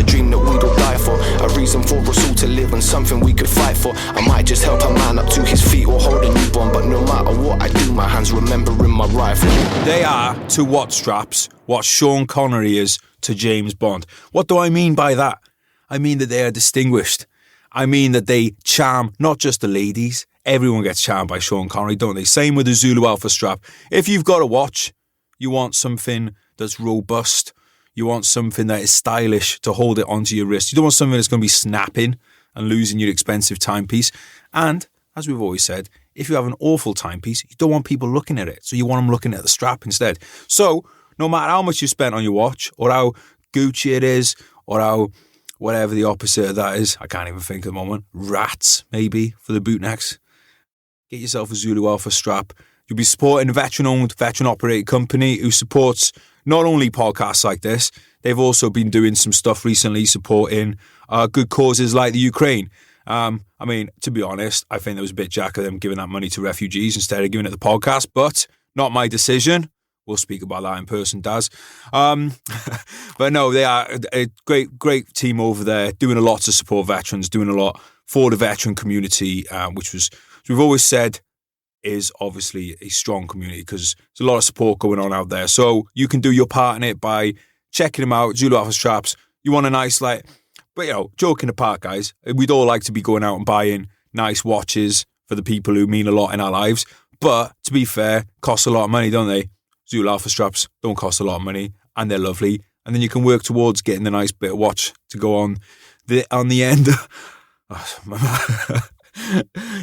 a dream that we'd all die for, a reason for us all to live and something we could fight for. I might just help a man up to his feet or hold a newborn, but no matter what I do, my hands remembering my rifle. They are to Watt Straps what Sean Connery is to James Bond. What do I mean by that? I mean that they are distinguished. I mean that they charm not just the ladies. Everyone gets charmed by Sean Connery, don't they? Same with the Zulu Alpha strap. If you've got a watch, you want something that's robust. You want something that is stylish to hold it onto your wrist. You don't want something that's going to be snapping and losing your expensive timepiece. And, as we've always said, if you have an awful timepiece, you don't want people looking at it. So you want them looking at the strap instead. So, no matter how much you spent on your watch, or how Gucci it is, or how whatever the opposite of that is, I can't even think at the moment, rats, maybe, for the bootnecks, get yourself a Zulu Alpha strap. You'll be supporting a veteran-owned, veteran-operated company who supports not only podcasts like this, they've also been doing some stuff recently supporting good causes like the Ukraine. I mean, to be honest, I think there was a bit jack of them giving that money to refugees instead of giving it to the podcast, but not my decision. We'll speak about that in person, Daz. But no, they are a great team over there, doing a lot to support veterans, doing a lot for the veteran community, which was, as we've always said, is obviously a strong community because there's a lot of support going on out there. So you can do your part in it by checking them out, Zulu Alpha straps. You want a nice, but joking apart, guys, we'd all like to be going out and buying nice watches for the people who mean a lot in our lives. But to be fair, costs a lot of money, don't they? Zulu Alpha straps don't cost a lot of money and they're lovely. And then you can work towards getting the nice bit of watch to go on the end.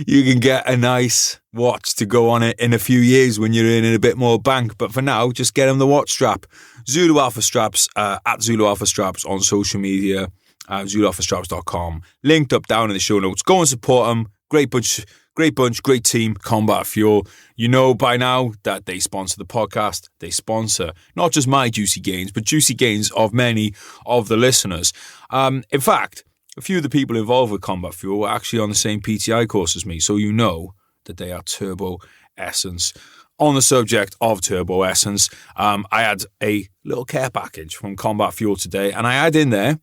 You can get a nice watch to go on it in a few years when you're earning a bit more bank. But for now, just get them the watch strap. Zulu Alpha Straps, at Zulu Alpha Straps on social media, ZuluAlphaStraps.com. Linked up down in the show notes. Go and support them. Great bunch, great team, Combat Fuel. You know by now that they sponsor the podcast. They sponsor not just my juicy gains, but juicy gains of many of the listeners. In fact, a few of the people involved with Combat Fuel were actually on the same PTI course as me, so you know that they are Turbo Essence. On the subject of Turbo Essence, I had a little care package from Combat Fuel today, and I had in there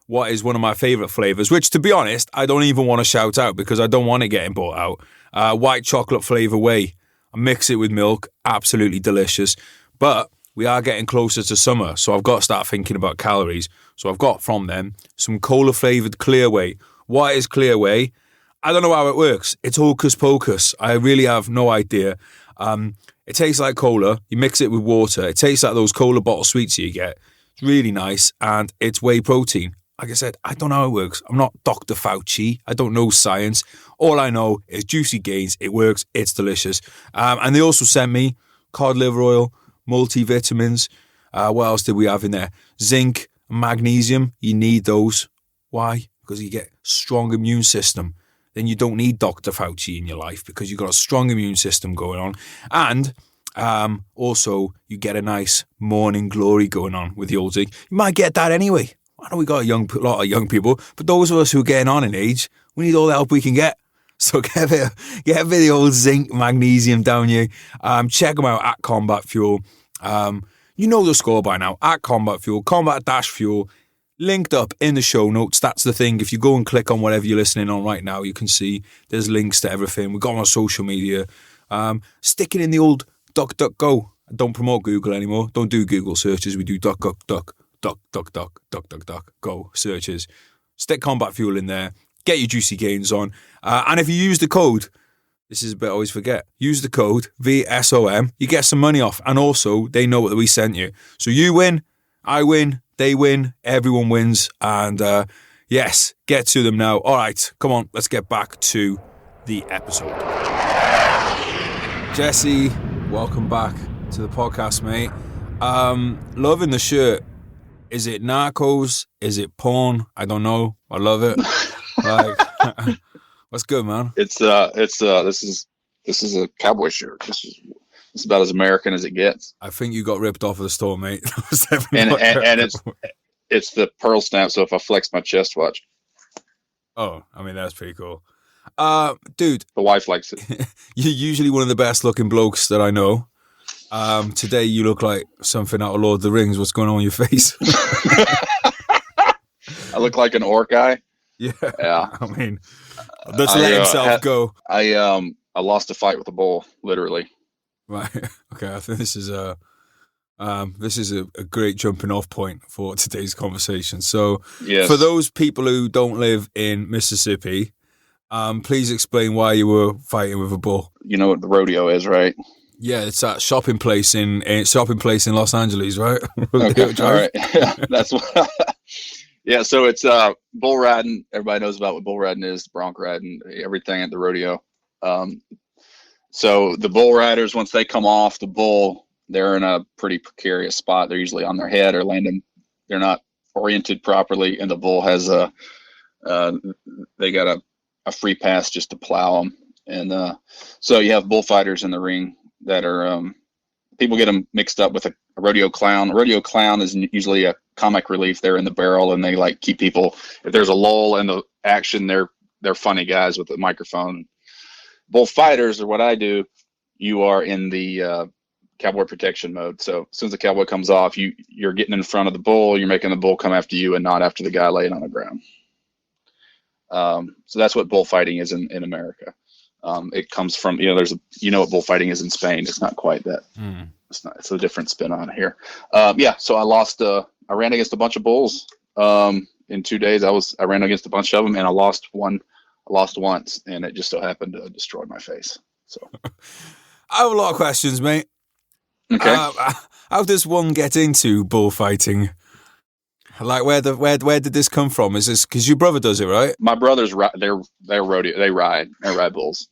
what is one of my favourite flavours, which, to be honest, I don't even want to shout out because I don't want it getting bought out. White chocolate flavour whey. I mix it with milk, absolutely delicious. But we are getting closer to summer, so I've got to start thinking about calories. So I've got from them some cola-flavoured clear whey. What is clear whey? I don't know how it works. It's hocus pocus. I really have no idea. It tastes like cola. You mix it with water. It tastes like those cola bottle sweets you get. It's really nice, and it's whey protein. Like I said, I don't know how it works. I'm not Dr. Fauci. I don't know science. All I know is juicy gains. It works. It's delicious. And they also sent me cod liver oil, multivitamins. What else did we have in there? Zinc, magnesium. You need those. Why? Because you get strong immune system. Then you don't need Dr. Fauci in your life because you've got a strong immune system going on. And also, you get a nice morning glory going on with the old zinc. You might get that anyway. I know we got a lot of young people, but those of us who are getting on in age, we need all the help we can get. So get a bit of the old zinc, magnesium down you. Check them out at Combat Fuel. You know the score by now. At Combat Fuel, Combat-Fuel, linked up in the show notes. That's the thing. If you go and click on whatever you're listening on right now, you can see there's links to everything. We've got them on social media. Stick it in the old DuckDuckGo. I don't promote Google anymore. Don't do Google searches. We do DuckDuck. Go searches. Stick Combat Fuel in there. Get your juicy gains on. And if you use the code, this is a bit I always forget, use the code VSOM, you get some money off. And also, they know that we sent you. So you win, I win, they win, everyone wins. And yes, get to them now. All right, come on, let's get back to the episode. Jesse, welcome back to the podcast, mate. Loving the shirt. Is it Narcos? Is it porn? I don't know. I love it. What's good, man? This is a cowboy shirt. This is about as American as it gets. I think you got ripped off of the store, mate. and it's the pearl stamp. So if I flex my chest, watch. Oh, I mean that's pretty cool, dude. The wife likes it. You're usually one of the best looking blokes that I know. Today you look like something out of Lord of the Rings. What's going on with your face? I look like an orc guy. Yeah. Yeah. I mean, let's let himself go. I lost a fight with a bull, literally. Right. Okay. I think this is a great jumping off point for today's conversation. So, Yes. for those people who don't live in Mississippi, please explain why you were fighting with a bull. You know what the rodeo is, right? Yeah, it's that shopping place in Los Angeles, right? Okay. All right. Yeah, that's what. Yeah, so it's bull riding. Everybody knows about what bull riding is, bronc riding, everything at the rodeo. So the bull riders, once they come off the bull, they're in a pretty precarious spot. They're usually on their head or landing. They're not oriented properly, and the bull has they got a free pass just to plow them. And so you have bullfighters in the ring that are people get them mixed up with a rodeo clown. A rodeo clown is usually a comic relief. They're in the barrel and they like keep people. If there's a lull in the action, they're funny guys with a microphone. Bullfighters are what I do. You are in the cowboy protection mode. So as soon as the cowboy comes off, you're getting in front of the bull. You're making the bull come after you and not after the guy laying on the ground. So that's what bullfighting is in America. It comes from, there's what bullfighting is in Spain. It's not quite that. It's a different spin on it here. So I ran against a bunch of bulls. In 2 days, I ran against a bunch of them and I lost one. I lost once and it just so happened to destroy my face. So I have a lot of questions, mate. Okay. How does one get into bullfighting? Like where did this come from? Is this because your brother does it, right? My brothers, they're rodeo. They ride bulls.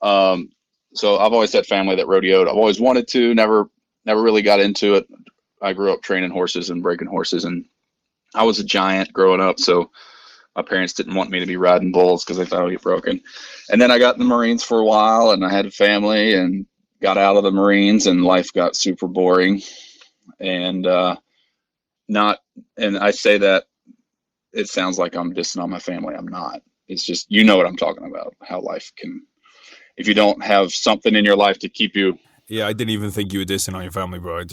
So I've always had family that rodeoed. I've always wanted to, never really got into it. I grew up training horses and breaking horses, and I was a giant growing up. So my parents didn't want me to be riding bulls because they thought I would get broken. And then I got in the Marines for a while, and I had a family, and got out of the Marines, and life got super boring. And and I say that it sounds like I'm dissing on my family. I'm not. It's just, what I'm talking about, how life can, if you don't have something in your life to keep you. Yeah, I didn't even think you were dissing on your family, bro. It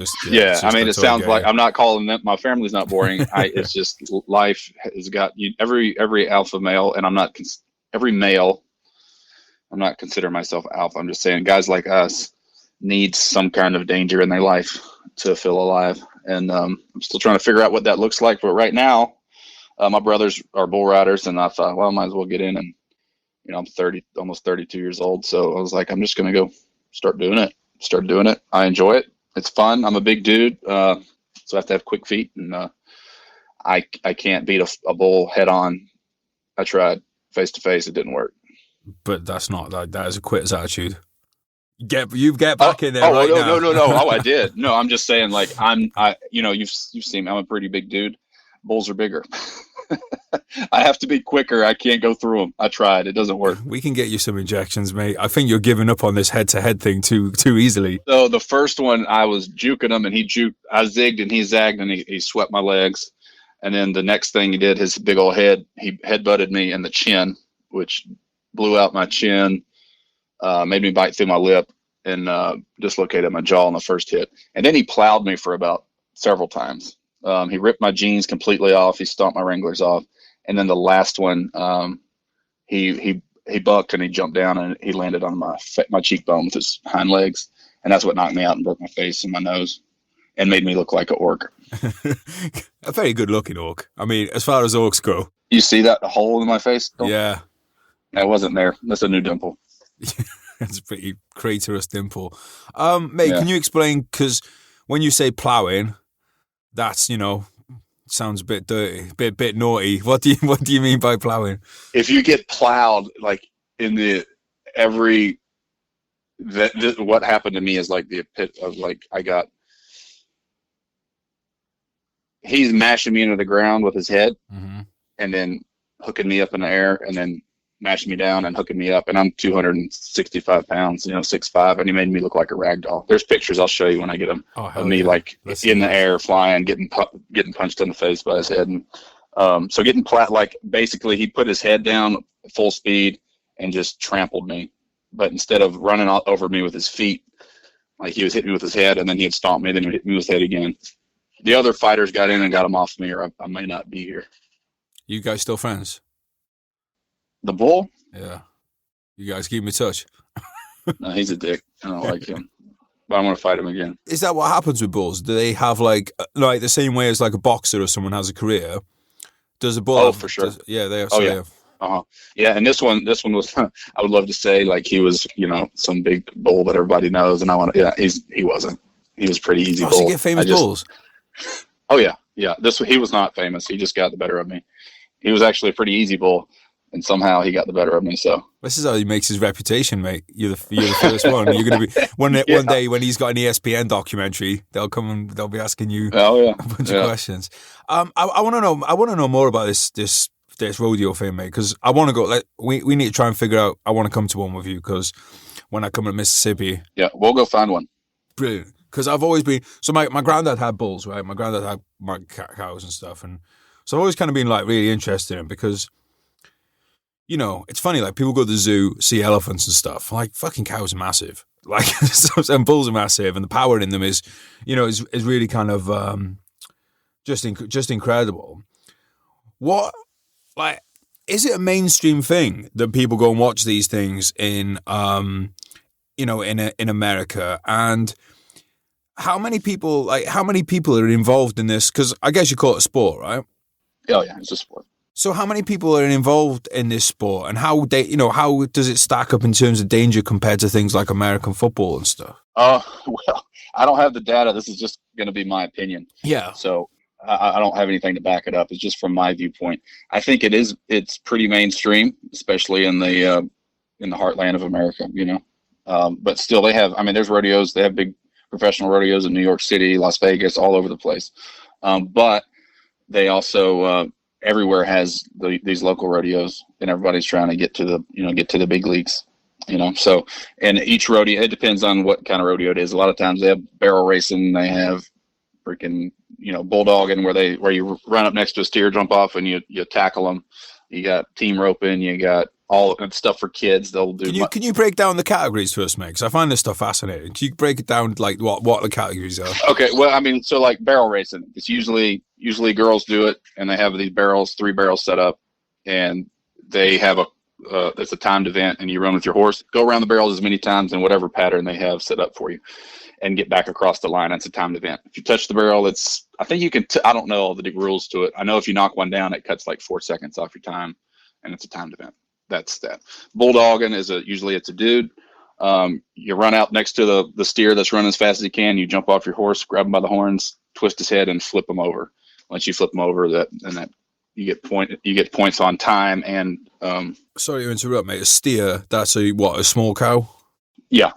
sounds like I'm not calling them. My family's not boring. It's just life has got you. Every alpha male, and I'm not every male. I'm not considering myself alpha. I'm just saying guys like us need some kind of danger in their life to feel alive. And I'm still trying to figure out what that looks like. But right now, my brothers are bull riders, and I thought, well, I might as well get in. And I'm almost 32 years old, so I was like, I'm just gonna go start doing it. I enjoy it. It's fun. I'm a big dude, so I have to have quick feet, and I can't beat a bull head on. I tried face to face; it didn't work. But that's not that is a quitter's attitude. You get back in there right now. No. Oh, I did. No, I'm just saying, like, you've seen me. I'm a pretty big dude. Bulls are bigger. I have to be quicker. I can't go through them. I tried. It doesn't work. We can get you some injections, mate. I think you're giving up on this head-to-head thing too easily. So the first one, I was juking him, and he juked. I zigged, and he zagged, and he swept my legs. And then the next thing he did, his big old head, he headbutted me in the chin, which blew out my chin, made me bite through my lip, and dislocated my jaw on the first hit. And then he plowed me for about several times. He ripped my jeans completely off. He stomped my Wranglers off. And then the last one, he bucked and he jumped down and he landed on my cheekbone with his hind legs. And that's what knocked me out and broke my face and my nose and made me look like an orc. A very good looking orc. I mean, as far as orcs go. You see that hole in my face? Yeah. That wasn't there. That's a new dimple. It's a pretty craterous dimple. Mate, Can you explain, because when you say ploughing, that's, sounds a bit dirty, bit naughty. What do you mean by ploughing? If you get plowed, like what happened to me is like the pit of like he's mashing me into the ground with his head, and then hooking me up in the air, and then mashing me down and hooking me up. And I'm 265 pounds, 6'5", and he made me look like a rag doll. There's pictures I'll show you when I get them of me like in the air flying, getting punched in the face by his head. And so getting like basically he put his head down full speed and just trampled me. But instead of running all over me with his feet, like he was hitting me with his head, and then he'd stomp me, then he'd hit me with his head again. The other fighters got in and got him off me, or I may not be here. You guys still friends? The bull? Yeah. You guys keep in touch? No, he's a dick. I don't like him. But I'm going to fight him again. Is that what happens with bulls? Do they have like the same way as like a boxer or someone has a career? Does a bull? Oh, for sure. They have. Oh, yeah. Yeah, and this one was. I would love to say like he was, some big bull that everybody knows, and I want to. Yeah, he wasn't. He was pretty easy bull. So you get famous bulls? Oh yeah. He was not famous. He just got the better of me. He was actually a pretty easy bull, and somehow he got the better of me. So this is how he makes his reputation, mate. You're the first one. You're going to be one day when he's got an ESPN documentary. They'll come and they'll be asking you a bunch of questions. I want to know. I want to know more about this rodeo thing, mate. Because I want to go. We need to try and figure out. I want to come to one with you because when I come to Mississippi, we'll go find one. Brilliant. Because I've always been my granddad had bulls, right? My granddad had my cows and stuff, and so I've always kind of been like really interested in it because. It's funny, like people go to the zoo, see elephants and stuff. Like fucking cows are massive. Like and bulls are massive, and the power in them is really kind of just incredible. What is it a mainstream thing that people go and watch these things in in America? And how many people are involved in this? Because I guess you call it a sport, right? Oh yeah, it's a sport. So how many people are involved in this sport, and how does it stack up in terms of danger compared to things like American football and stuff? Well, I don't have the data. This is just going to be my opinion. Yeah. So I don't have anything to back it up. It's just from my viewpoint. I think it's pretty mainstream, especially in the heartland of America, but still they have, there's rodeos. They have big professional rodeos in New York City, Las Vegas, all over the place. But they also, everywhere has these local rodeos, and everybody's trying to get to the big leagues, so, and each rodeo, it depends on what kind of rodeo it is. A lot of times they have barrel racing, they have freaking, bulldogging where you run up next to a steer, jump off, and you tackle them. You got team roping, you got all stuff for kids. They'll do. Can you break down the categories for us, mate? Because I find this stuff fascinating. Can you break it down, like what the categories are? Okay, well, so like barrel racing, it's usually girls do it, and they have these 3 barrels set up, and they have it's a timed event, and you run with your horse, go around the barrels as many times in whatever pattern they have set up for you, and get back across the line. That's a timed event. If you touch the barrel, I think you can. I don't know all the rules to it. I know if you knock one down, it cuts like 4 seconds off your time, and it's a timed event. That's that. Bulldogging is usually it's a dude. You run out next to the steer that's running as fast as you can. You jump off your horse, grab him by the horns, twist his head, and flip him over. Once you flip him over, you get points on time and. Sorry to interrupt, mate. A steer, that's a small cow? Yeah.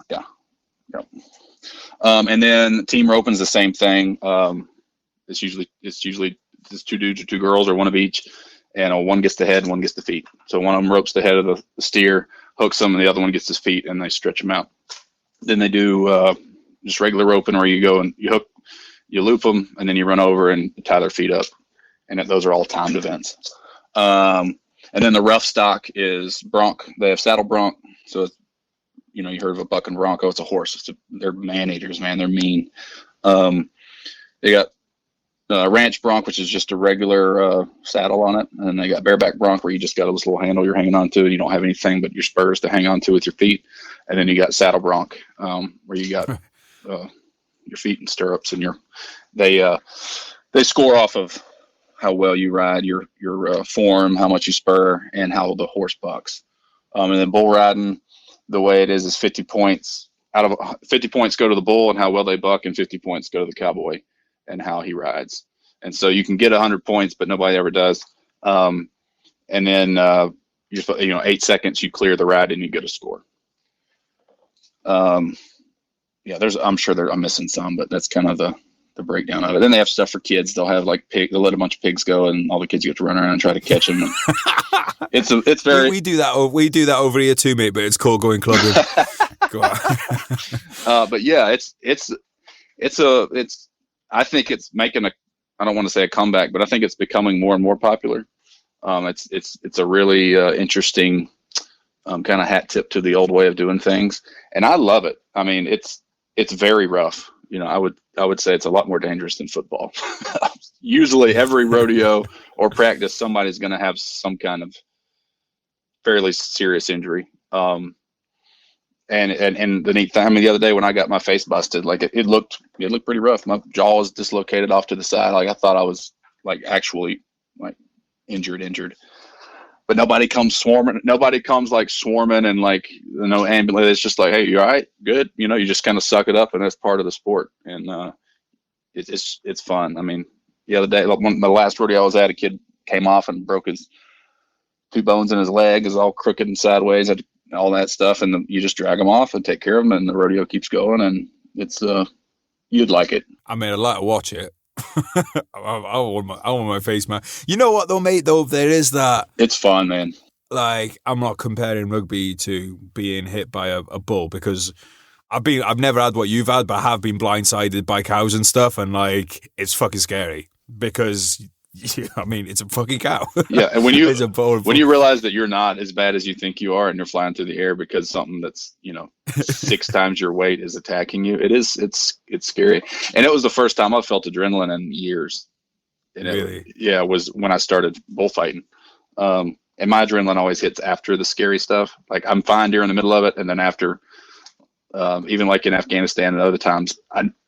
And then team roping is the same thing. It's usually just 2 dudes or 2 girls or one of each, and one gets the head and one gets the feet. So one of them ropes the head of the steer, hooks them, and the other one gets his feet, and they stretch them out. Then they do just regular roping, where you go and you hook, you loop them, and then you run over and tie their feet up. And those are all timed events. And then the rough stock is bronc. They have saddle bronc. So it's, you heard of a bucking bronco. It's a horse. They're man eaters, man. They're mean. They got ranch bronc, which is just a regular saddle on it. And then they got bareback bronc, where you just got this little handle you're hanging on to, and you don't have anything but your spurs to hang on to with your feet. And then you got saddle bronc, where you got your feet in stirrups, and they score off of how well you ride, your form, how much you spur, and how the horse bucks. And then bull riding, the way it is 50 points. Out of 50 points go to the bull and how well they buck, and 50 points go to the cowboy and how he rides. And so you can get 100 points, but nobody ever does. And then 8 seconds you clear the ride and you get a score. I'm sure I'm missing some, but that's kind of the breakdown of it. Then they have stuff for kids. They'll have like they'll let a bunch of pigs go, and all the kids get to run around and try to catch them. It's very. We do that. We do that over here too, mate. But it's called going clubbing. Go on. But yeah, it's I think it's making I don't want to say a comeback, but I think it's becoming more and more popular. It's a really interesting kind of hat tip to the old way of doing things, and I love it. It's very rough. I would say it's a lot more dangerous than football. Usually every rodeo or practice, somebody's going to have some kind of fairly serious injury. And the neat thing, I mean, the other day when I got my face busted, like it looked pretty rough. My jaw was dislocated off to the side. Like I thought I was like actually like injured. But nobody comes swarming. Nobody comes like swarming and like, ambulance. It's just like, hey, you all right? Good. You just kind of suck it up, and that's part of the sport. And it's fun. I mean, the other day, like the last rodeo I was at, a kid came off and broke his 2 bones in his leg, is all crooked and sideways, and all that stuff. And you just drag them off and take care of them, and the rodeo keeps going. And it's you'd like it. I mean, I'd like to watch it. I want my face, man. You know what though, mate? Though there is that. It's fun, man. Like, I'm not comparing rugby to being hit by a bull, because I've never had what you've had, but I have been blindsided by cows and stuff, and like it's fucking scary because. I mean, it's a fucking cow. Yeah, and when you it's a bull. When you realize that you're not as bad as you think you are, and you're flying through the air because something that's 6 times your weight is attacking you, it's scary. And it was the first time I felt adrenaline in years. And really? It was when I started bullfighting. And my adrenaline always hits after the scary stuff. Like I'm fine during the middle of it, and then after, even like in Afghanistan and other times,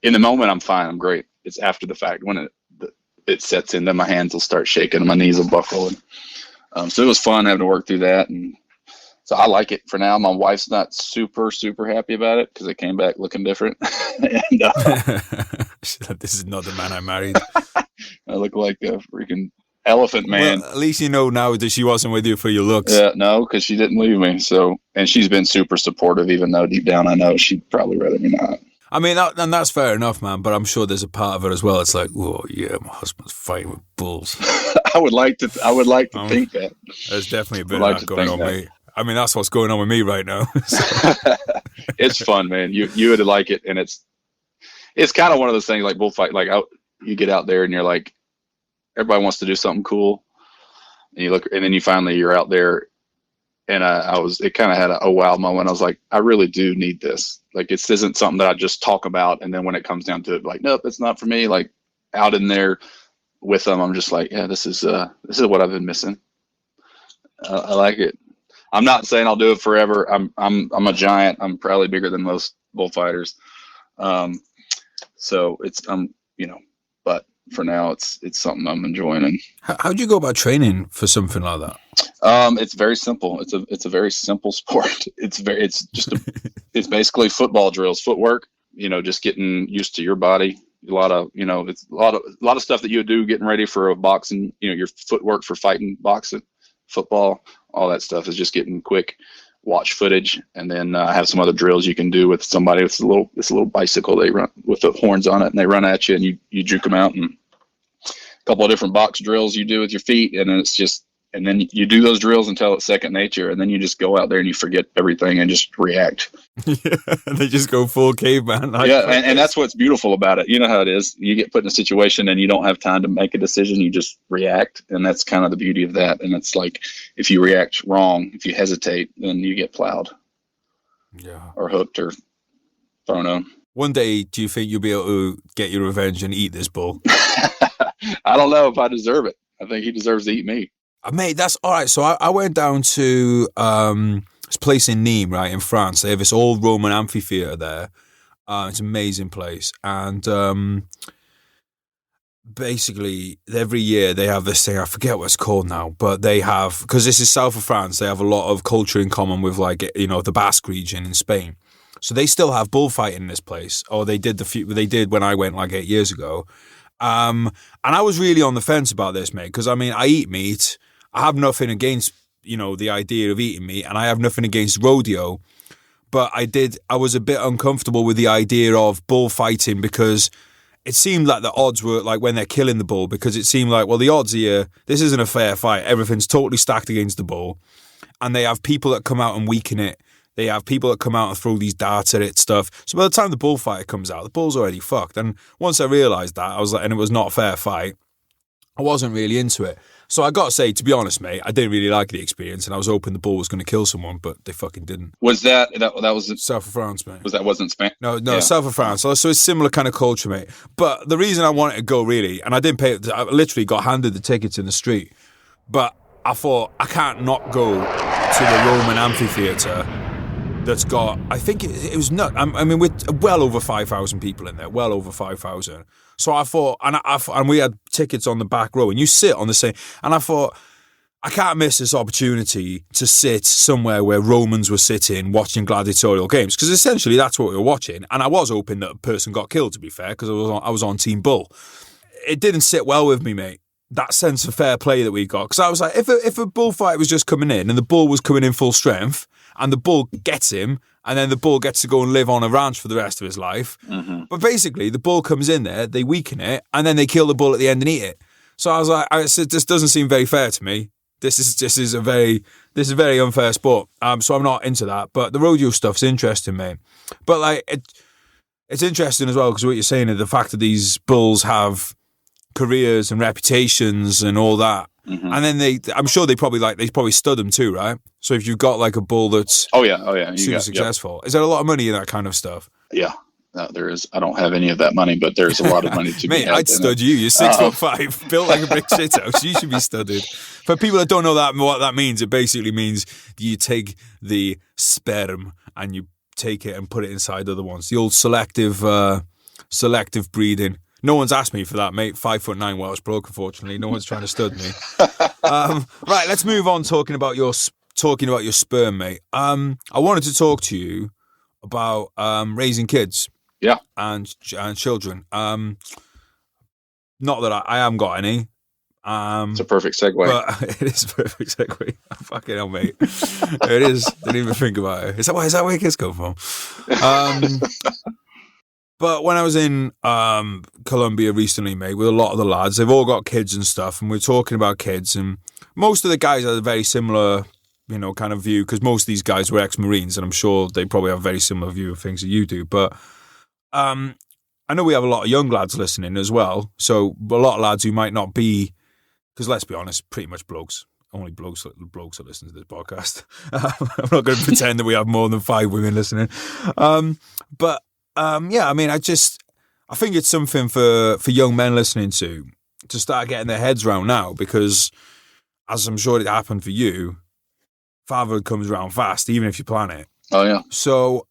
in the moment I'm fine, I'm great. It's after the fact when it sets in, then my hands will start shaking and my knees will buckle. And so it was fun having to work through that. And so I like it for now. My wife's not super, super happy about it because it came back looking different. And, this is not the man I married. I look like a freaking elephant man. Well, at least you know now that she wasn't with you for your looks. Yeah, no, because she didn't leave me. So, and she's been super supportive, even though deep down I know she'd probably rather me not. I mean, and that's fair enough, man, but I'm sure there's a part of it as well. It's like, oh, yeah, my husband's fighting with bulls. I would like to think that. There's definitely a bit of that going on with me. I mean, that's what's going on with me right now. It's fun, man. You would like it, and it's kind of one of those things like bullfight. Like you get out there and you're like, everybody wants to do something cool, and you look, and then you're out there. And it kind of had a wow moment. I was like, I really do need this. Like, this isn't something that I just talk about. And then when it comes down to it, like, nope, it's not for me. Like out in there with them, I'm just like, yeah, this is what I've been missing. I like it. I'm not saying I'll do it forever. I'm a giant. I'm probably bigger than most bullfighters. So but for now it's something I'm enjoying. And how do you go about training for something like that? It's very simple. It's a very simple sport. It's basically football drills, footwork, just getting used to your body. A lot of stuff that you would do getting ready for a boxing, your footwork for fighting, boxing, football, all that stuff is just getting quick watch footage. And then I have some other drills you can do with somebody with this little bicycle they run with the horns on it, and they run at you and you juke them out, and a couple of different box drills you do with your feet. And then and then you do those drills until it's second nature, and then you just go out there and you forget everything and just react. Yeah, they just go full caveman. And that's what's beautiful about it. You know how it is. You get put in a situation and you don't have time to make a decision. You just react, and that's kind of the beauty of that. And it's like, if you react wrong, if you hesitate, then you get plowed. Yeah. Or hooked or thrown on. One day, do you think you'll be able to get your revenge and eat this bull? I don't know if I deserve it. I think he deserves to eat me. Mate, that's all right. So I went down to this place in Nîmes, right, in France. They have this old Roman amphitheatre there. It's an amazing place. And basically, every year they have this thing. I forget what it's called now. But they have, because this is south of France, they have a lot of culture in common with, like, the Basque region in Spain. So they still have bullfighting in this place. Or they did when I went like 8 years ago. And I was really on the fence about this, mate, because, I mean, I eat meat. I have nothing against, the idea of eating meat, and I have nothing against rodeo. But I was a bit uncomfortable with the idea of bullfighting, because it seemed like the odds were, like, when they're killing the bull, because it seemed like, well, the odds here, this isn't a fair fight. Everything's totally stacked against the bull. And they have people that come out and weaken it. They have people that come out and throw these darts at it, stuff. So by the time the bullfighter comes out, the bull's already fucked. And once I realised that, I was like, and it was not a fair fight, I wasn't really into it. So I got to say, to be honest, mate, I didn't really like the experience, and I was hoping the bull was going to kill someone, but they fucking didn't. Was that was South of France, mate? Wasn't Spain? No, Yeah. South of France. So it's similar kind of culture, mate. But the reason I wanted to go, really, and I didn't pay, I literally got handed the tickets in the street, but I thought, I can't not go to the Roman amphitheatre that's got, I think it was not, I mean, with well over 5,000 people in there, well over 5,000. So I thought, and we had tickets on the back row, and you sit on the same, and I thought, I can't miss this opportunity to sit somewhere where Romans were sitting watching gladiatorial games, because essentially that's what we were watching. And I was hoping that a person got killed, to be fair, because I was on Team Bull. It didn't sit well with me, mate, that sense of fair play that we got. Because I was like, if a bullfight was just coming in and the bull was coming in full strength and the bull gets him and then the bull gets to go and live on a ranch for the rest of his life. Mm-hmm. But basically the bull comes in there, they weaken it, and then they kill the bull at the end and eat it. So I was like, this doesn't seem very fair to me. This is a very unfair sport. So I'm not into that. But the rodeo stuff's interesting, mate. But like it's interesting as well, because what you're saying is the fact that these bulls have careers and reputations and all that. Mm-hmm. And then I'm sure they probably stud them too, right? So if you've got like a bull that's super successful, is there a lot of money in that kind of stuff? Yeah, there is. I don't have any of that money, but there's a lot of money to be Mate, had. I'd stud you. You're 6'5", built like a brick shit house. You should be studded. For people that don't know what that means, it basically means you take the sperm and you take it and put it inside other ones. The old selective breeding. No one's asked me for that, mate. 5'9" Welsh bloke, unfortunately. No one's trying to stud me. Right, let's move on talking about your sperm, mate. I wanted to talk to you about raising kids. Yeah. And children. Not that I haven't got any. It's a perfect segue. But it is a perfect segue. Fucking hell, mate. It is. Didn't even think about it. Is that where kids come from? But when I was in Colombia recently, mate, with a lot of the lads, they've all got kids and stuff, and we're talking about kids, and most of the guys have a very similar, kind of view, because most of these guys were ex-Marines, and I'm sure they probably have a very similar view of things that you do. But I know we have a lot of young lads listening as well, so a lot of lads who might not be, because let's be honest, pretty much blokes. Only blokes that listen to this podcast. I'm not going to pretend that we have more than 5 women listening. Yeah, I mean, I think it's something for young men listening to start getting their heads around now, because as I'm sure it happened for you, fatherhood comes around fast, even if you plan it. Oh, yeah. So,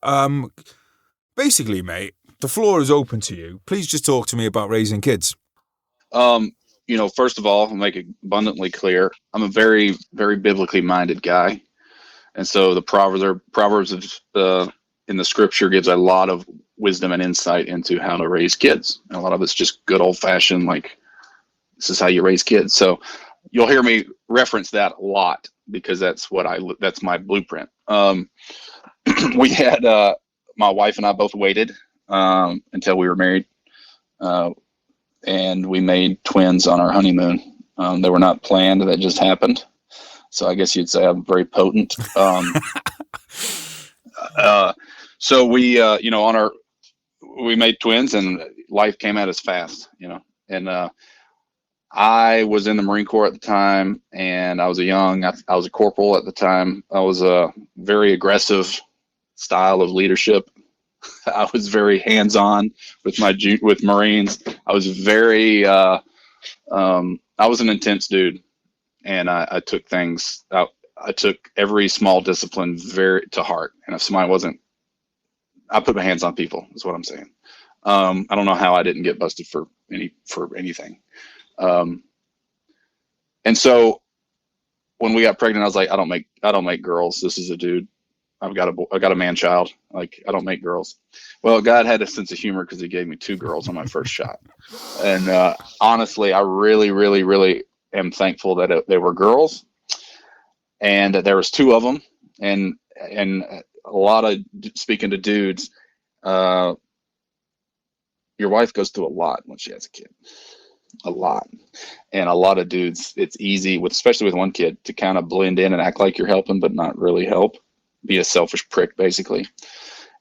basically, mate, the floor is open to you. Please just talk to me about raising kids. First of all, I'll make it abundantly clear, I'm a very, very biblically minded guy. And so the Proverbs in the scripture gives a lot of wisdom and insight into how to raise kids. And a lot of it's just good old fashioned, like, this is how you raise kids. So you'll hear me reference that a lot, because that's my blueprint. We had, my wife and I both waited until we were married. And we made twins on our honeymoon. They were not planned. That just happened. So I guess you'd say I'm very potent. So we, we made twins, and life came at us fast, and I was in the Marine Corps at the time, and I was I was a corporal at the time. I was a very aggressive style of leadership. I was very hands-on with with Marines. I was very, I was an intense dude, and I took things out. I took every small discipline very to heart. And if somebody wasn't, I put my hands on people, is what I'm saying. I don't know how I didn't get busted for anything. And so when we got pregnant, I was like, I don't make girls. This is a dude. I got a man child. Like, I don't make girls. Well, God had a sense of humor, because he gave me 2 girls on my first shot. And honestly, I really, really, really am thankful that they were girls, and that there was 2 of them. And a lot of, speaking to dudes, your wife goes through a lot when she has a kid. A lot. And a lot of dudes, it's easy, especially with one kid, to kind of blend in and act like you're helping, but not really help. Be a selfish prick, basically.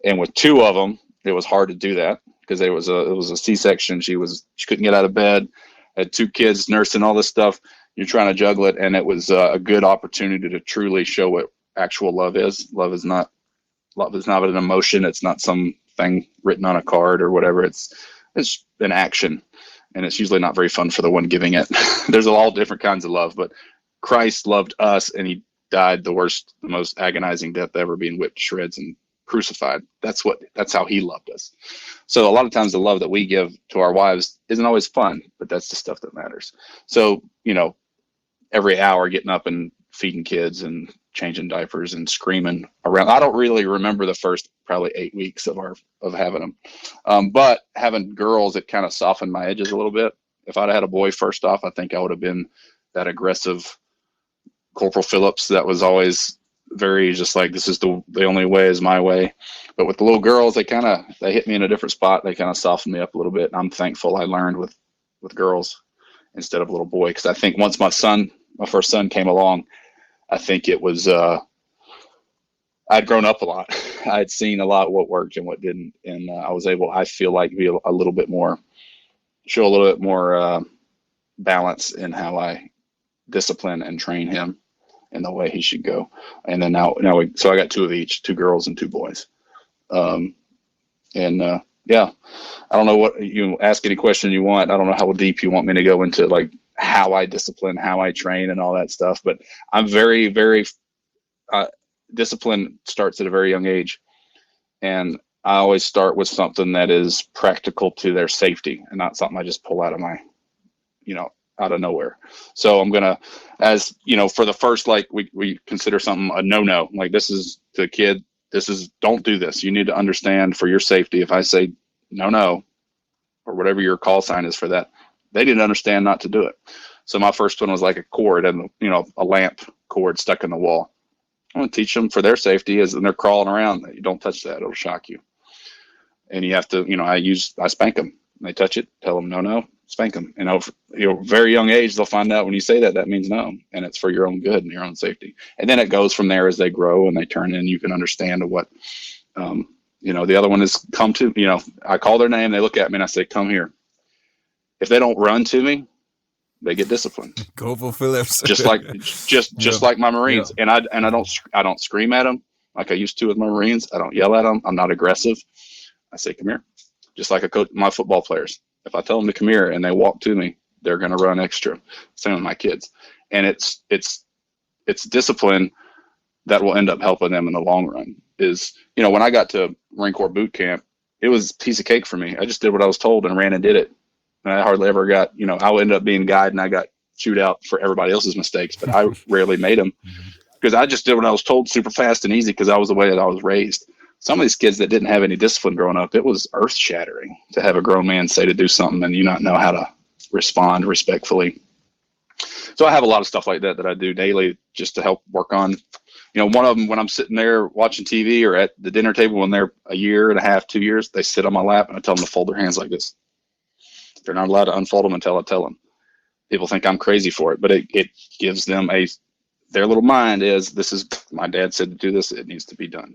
And with 2 of them, it was hard to do that, because it was a C-section. She couldn't get out of bed. Had 2 kids, nursing, all this stuff. you're trying to juggle it. And it was a good opportunity to truly show what actual love is. Love is not an emotion. It's not something written on a card or whatever. It's an action, and it's usually not very fun for the one giving it. There's all different kinds of love, but Christ loved us, and he died the most agonizing death ever, being whipped to shreds and crucified. That's how he loved us. So a lot of times the love that we give to our wives isn't always fun, but that's the stuff that matters. So, every hour getting up and feeding kids and changing diapers and screaming around. I don't really remember the first probably 8 weeks of having them. But having girls, it kind of softened my edges a little bit. If I'd had a boy first off, I think I would have been that aggressive Corporal Phillips that was always very just like, this is the only way is my way. But with the little girls, they hit me in a different spot. They kind of softened me up a little bit. And I'm thankful I learned with girls instead of a little boy. Because I think once my first son came along, I think it was, I'd grown up a lot. I'd seen a lot what worked and what didn't. And I was able, I feel like, be show a little bit more balance in how I discipline and train him in the way he should go. And then so I got 2 of each, 2 girls and 2 boys. Yeah, I don't know what you ask any question you want. I don't know how deep you want me to go into like how I discipline, how I train and all that stuff, but I'm very, very, discipline starts at a very young age. And I always start with something that is practical to their safety and not something I just pull out of out of nowhere. So I'm going to, as for the first, like we consider something a no, like this is to the kid, don't do this. You need to understand for your safety. If I say no, or whatever your call sign is for that, they didn't understand not to do it. So my first one was like a cord and, a lamp cord stuck in the wall. I'm going to teach them for their safety as they're crawling around. You don't touch that. It'll shock you. And you have to, I spank them. They touch it, tell them no, spank them. Very young age, they'll find out when you say that means no, and it's for your own good and your own safety. And then it goes from there as they grow and they turn in, you can understand what, the other one is come to, I call their name, they look at me and I say, come here. If they don't run to me, they get disciplined. Go for Phillips. just like my Marines. Yeah. And I don't scream at them like I used to with my Marines. I don't yell at them. I'm not aggressive. I say, come here. Just like my football players. If I tell them to come here and they walk to me, they're going to run extra. Same with my kids. And it's discipline that will end up helping them in the long run. Is, when I got to Marine Corps boot camp, it was a piece of cake for me. I just did what I was told and ran and did it. And I hardly ever got, I would end up being guide and I got chewed out for everybody else's mistakes, but I rarely made them because I just did what I was told super fast and easy because that was the way that I was raised. Some of these kids that didn't have any discipline growing up, it was earth shattering to have a grown man say to do something and you not know how to respond respectfully. So I have a lot of stuff like that I do daily just to help work on, one of them when I'm sitting there watching TV or at the dinner table when they're a year and a half, 2 years, they sit on my lap and I tell them to fold their hands like this. They're not allowed to unfold them until I tell them. People think I'm crazy for it, but it gives them their little mind is, this is, my dad said to do this, it needs to be done.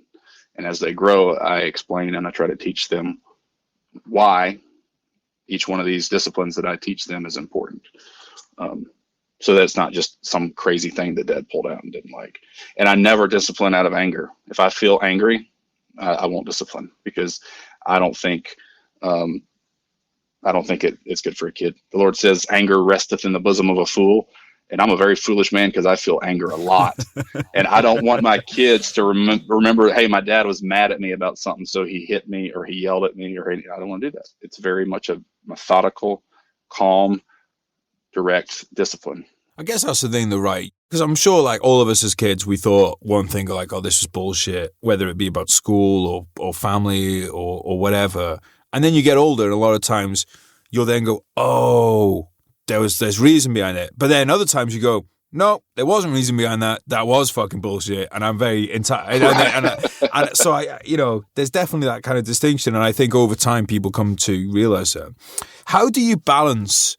And as they grow, I explain and I try to teach them why each one of these disciplines that I teach them is important. So that it's not just some crazy thing that dad pulled out and didn't like. And I never discipline out of anger. If I feel angry, I won't discipline because I don't think it's good for a kid. The Lord says, anger resteth in the bosom of a fool. And I'm a very foolish man because I feel anger a lot. And I don't want my kids to remember, hey, my dad was mad at me about something, so he hit me or he yelled at me. I don't want to do that. It's very much a methodical, calm, direct discipline. I guess that's the thing, though, right? Because I'm sure, like, all of us as kids, we thought one thing, like, oh, this is bullshit, whether it be about school or family or whatever. And then you get older, and a lot of times you'll then go, oh, there's reason behind it. But then other times you go, no, there wasn't reason behind that. That was fucking bullshit. And I'm very entitled. And so there's definitely that kind of distinction. And I think over time people come to realize that. How do you balance?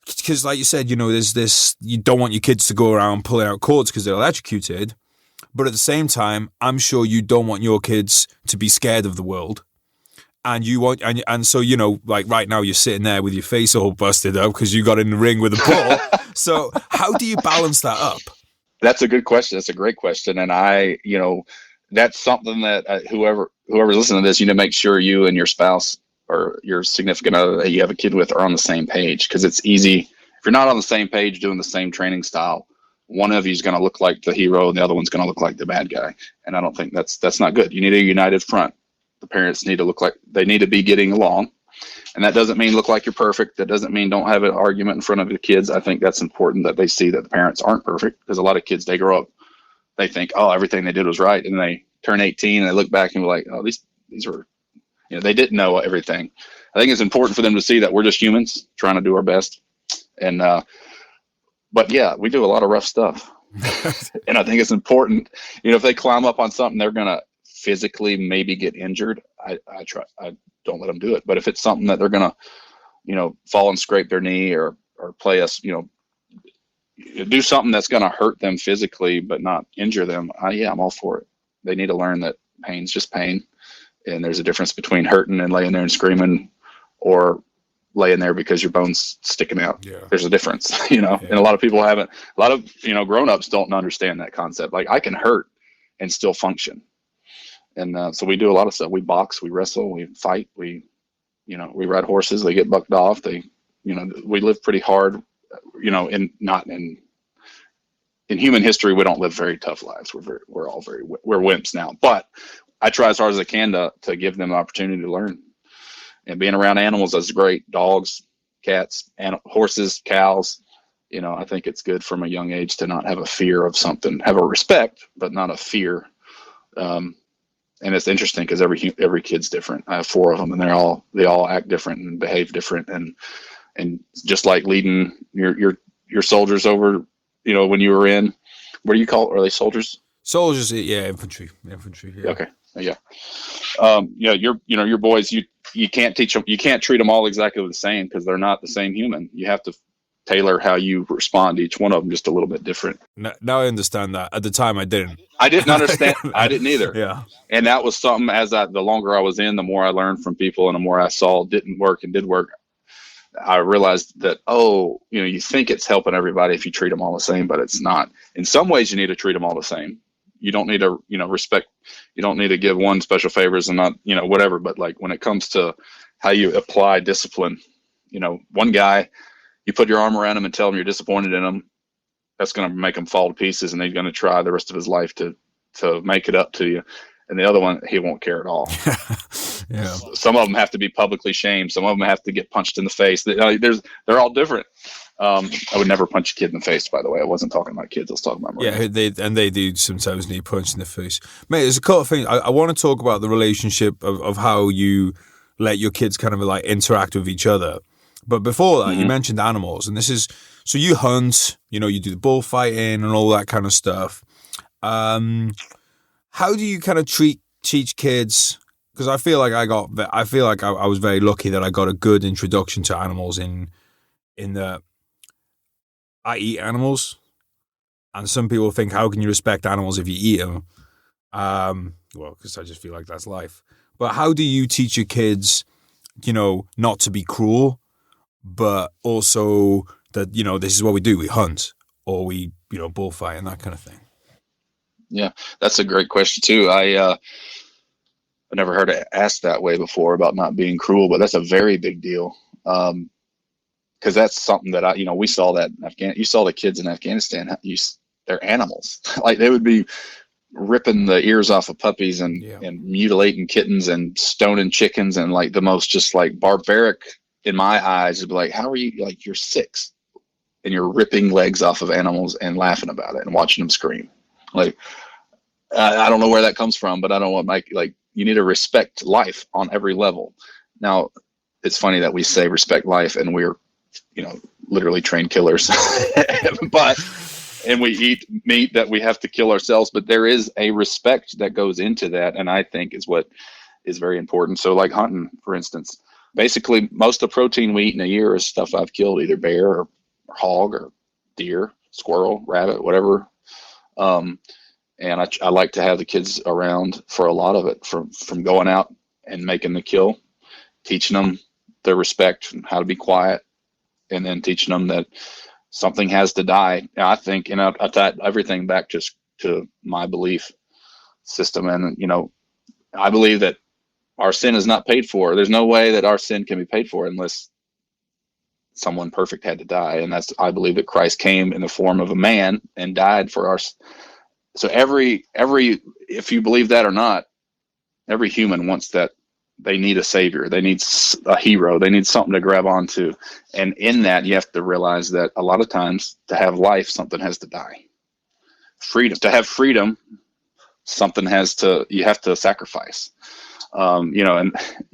Because like you said, there's this, you don't want your kids to go around pulling out cords because they're electrocuted. But at the same time, I'm sure you don't want your kids to be scared of the world. and you want, and so, you know, like right now you're sitting there with your face all busted up because you got in the ring with a bull. So how do you balance that up? That's a good question. That's a great question. And that's something that whoever's listening to this, make sure you and your spouse or your significant other that you have a kid with are on the same page, because it's easy. If you're not on the same page doing the same training style, one of you is going to look like the hero and the other one's going to look like the bad guy. And I don't think that's not good. You need a united front. The parents need to look like they need to be getting along. And that doesn't mean look like you're perfect. That doesn't mean don't have an argument in front of the kids. I think that's important that they see that the parents aren't perfect, because a lot of kids, they grow up, they think, oh, everything they did was right. And they turn 18 and they look back and be like, oh, these were, they didn't know everything. I think it's important for them to see that we're just humans trying to do our best. And, but yeah, we do a lot of rough stuff. And I think it's important, if they climb up on something, they're going to physically maybe get injured. I don't let them do it. But if it's something that they're going to, fall and scrape their knee or play us, do something that's going to hurt them physically, but not injure them. I'm all for it. They need to learn that pain's just pain. And there's a difference between hurting and laying there and screaming, or laying there because your bone's sticking out. Yeah. There's a difference, and a lot of people grown-ups don't understand that concept. Like, I can hurt and still function. And so we do a lot of stuff. We box, we wrestle, we fight, we ride horses. They get bucked off. We live pretty hard, in human history, we don't live very tough lives. We're wimps now, but I try as hard as I can to give them the opportunity to learn. And being around animals is great. Dogs, cats, horses, cows. I think it's good from a young age to not have a fear of something, have a respect, but not a fear. And it's interesting because every kid's different. I have 4 of them, and they all act different and behave different. And just like leading your soldiers over, when you were in, what do you call it? Are they soldiers? Soldiers, yeah, infantry. Yeah. Okay, yeah. Your boys, you can't teach them. You can't treat them all exactly the same, because they're not the same human. You have to tailor how you respond to each one of them just a little bit different. Now I understand that. At the time, I didn't. I didn't understand. I didn't either. Yeah. And that was something, the longer I was in, the more I learned from people, and the more I saw didn't work and did work. I realized that, you think it's helping everybody if you treat them all the same, but it's not. In some ways, you need to treat them all the same. You don't need to, respect. You don't need to give one special favors and not, whatever. But like when it comes to how you apply discipline, one guy, you put your arm around him and tell him you're disappointed in him, that's going to make him fall to pieces, and he's going to try the rest of his life to make it up to you. And the other one, he won't care at all. Yeah. Some of them have to be publicly shamed. Some of them have to get punched in the face. They're all different. I would never punch a kid in the face, by the way. I wasn't talking about kids. I was talking about Marines. Yeah, they do sometimes need punched in the face. Mate, there's a couple of things. I want to talk about the relationship of how you let your kids kind of like interact with each other. But before that, you mentioned animals, and this is, so you hunt, you do the bullfighting and all that kind of stuff. How do you kind of teach kids? Because I feel like I was very lucky that I got a good introduction to animals in that I eat animals, and some people think, how can you respect animals if you eat them? Well, because I just feel like that's life. But how do you teach your kids, not to be cruel, but also that, this is what we do. We hunt, or we, bullfight and that kind of thing. Yeah, that's a great question too. I never heard it asked that way before about not being cruel, but that's a very big deal. Because that's something that we saw that you saw the kids in Afghanistan. They're animals. Like, they would be ripping the ears off of puppies and mutilating kittens and stoning chickens, and like the most just like barbaric in my eyes. It'd be like, how are you, like, you're 6 and you're ripping legs off of animals and laughing about it and watching them scream. Like, I don't know where that comes from, but I don't want you need to respect life on every level. Now, it's funny that we say respect life and we're, literally trained killers, and we eat meat that we have to kill ourselves, but there is a respect that goes into that. And I think is what is very important. So like hunting, for instance, basically most of the protein we eat in a year is stuff I've killed, either bear or hog or deer, squirrel, rabbit, whatever. And I like to have the kids around for a lot of it, from going out and making the kill. teaching them their respect and how to be quiet, and then teaching them that something has to die. And I think, I tie everything back just to my belief system. And, I believe that our sin is not paid for. There's no way that our sin can be paid for unless someone perfect had to die. And I believe that Christ came in the form of a man and died for our. So if you believe that or not, every human wants that. They need a savior. They need a hero. They need something to grab onto. And in that, you have to realize that a lot of times to have life, something has to die. To have freedom, you have to sacrifice. And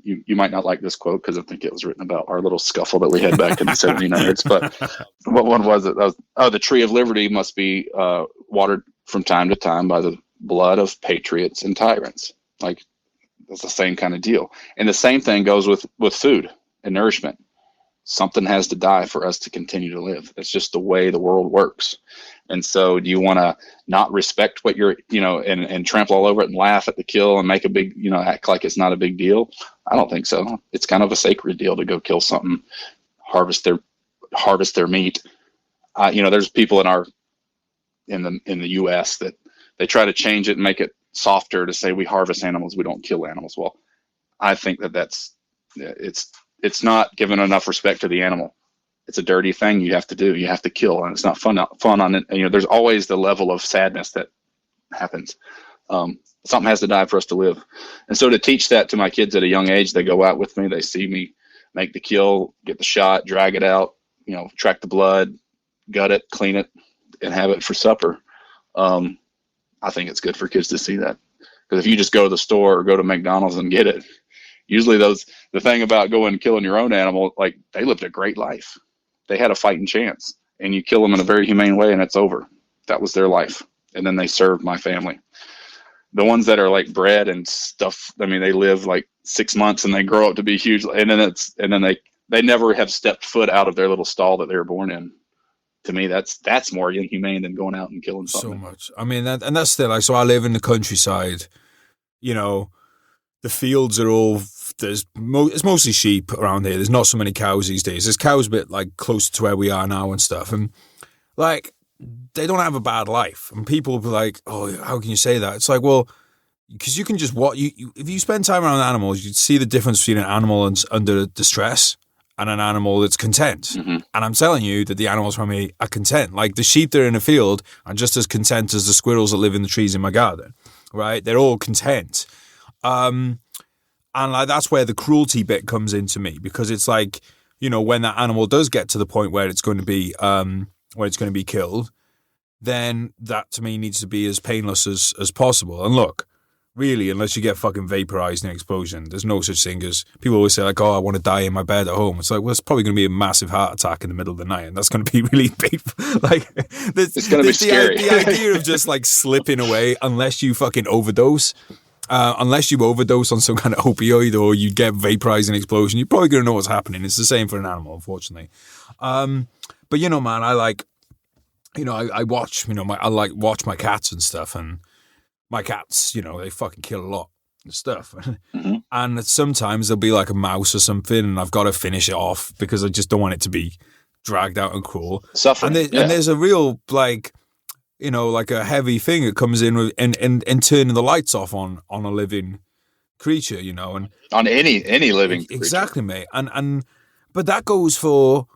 you might not like this quote because I think it was written about our little scuffle that we had back in the 1700s. But what one was it? The tree of liberty must be watered from time to time by the blood of patriots and tyrants. Like, it's the same kind of deal. And the same thing goes with food and nourishment. Something has to die for us to continue to live. It's just the way the world works. And so do you want to not respect what you're, and trample all over it and laugh at the kill and make a big, act like it's not a big deal? I don't think so. It's kind of a sacred deal to go kill something, harvest their meat. There's people in the US that they try to change it and make it softer to say we harvest animals, we don't kill animals. Well, I think it's not giving enough respect to the animal. It's a dirty thing you have to do. You have to kill, and it's not fun on it. There's always the level of sadness that happens. Something has to die for us to live. And so to teach that to my kids at a young age, they go out with me, they see me make the kill, get the shot, drag it out, track the blood, gut it, clean it, and have it for supper. I think it's good for kids to see that, because if you just go to the store or go to McDonald's and get it, usually the thing about going and killing your own animal, like, they lived a great life. They had a fighting chance, and you kill them in a very humane way and it's over. That was their life. And then they served my family. The ones that are like bred and stuff, they live like 6 months and they grow up to be huge. And then they never have stepped foot out of their little stall that they were born in. To me, that's more inhumane than going out and killing something. So much. And that's still like, so I live in the countryside, the fields are all, it's mostly sheep around here. There's not so many cows these days. There's cows a bit like closer to where we are now and stuff. And like, they don't have a bad life. And people will be like, oh, how can you say that? It's like, well, because you can just if you spend time around animals, you'd see the difference between an animal under distress and an animal that's content. Mm-hmm. And I'm telling you that the animals around me are content. Like, the sheep that are in the field are just as content as the squirrels that live in the trees in my garden, right? They're all content. And like, that's where the cruelty bit comes into me, because it's like, when that animal does get to the point where it's going to be killed, then that to me needs to be as painless as possible. And look, really, unless you get fucking vaporized in an explosion, there's no such thing as, people always say like, oh, I want to die in my bed at home. It's like, well, it's probably going to be a massive heart attack in the middle of the night, and that's going to be really painful. Like, it's going to be scary. The idea of just like slipping away, unless you fucking overdose. Unless you overdose on some kind of opioid or you get vaporized in an explosion, you're probably going to know what's happening. It's the same for an animal, unfortunately. But man, I like, I watch, I like watch my cats and stuff, and my cats, they fucking kill a lot of stuff. Mm-hmm. And sometimes there'll be like a mouse or something, and I've got to finish it off because I just don't want it to be dragged out and cruel. Suffering. And there's a real, like, like a heavy thing that comes in with and turning the lights off on a living creature, and on any living creature. Exactly, mate. And but that goes for,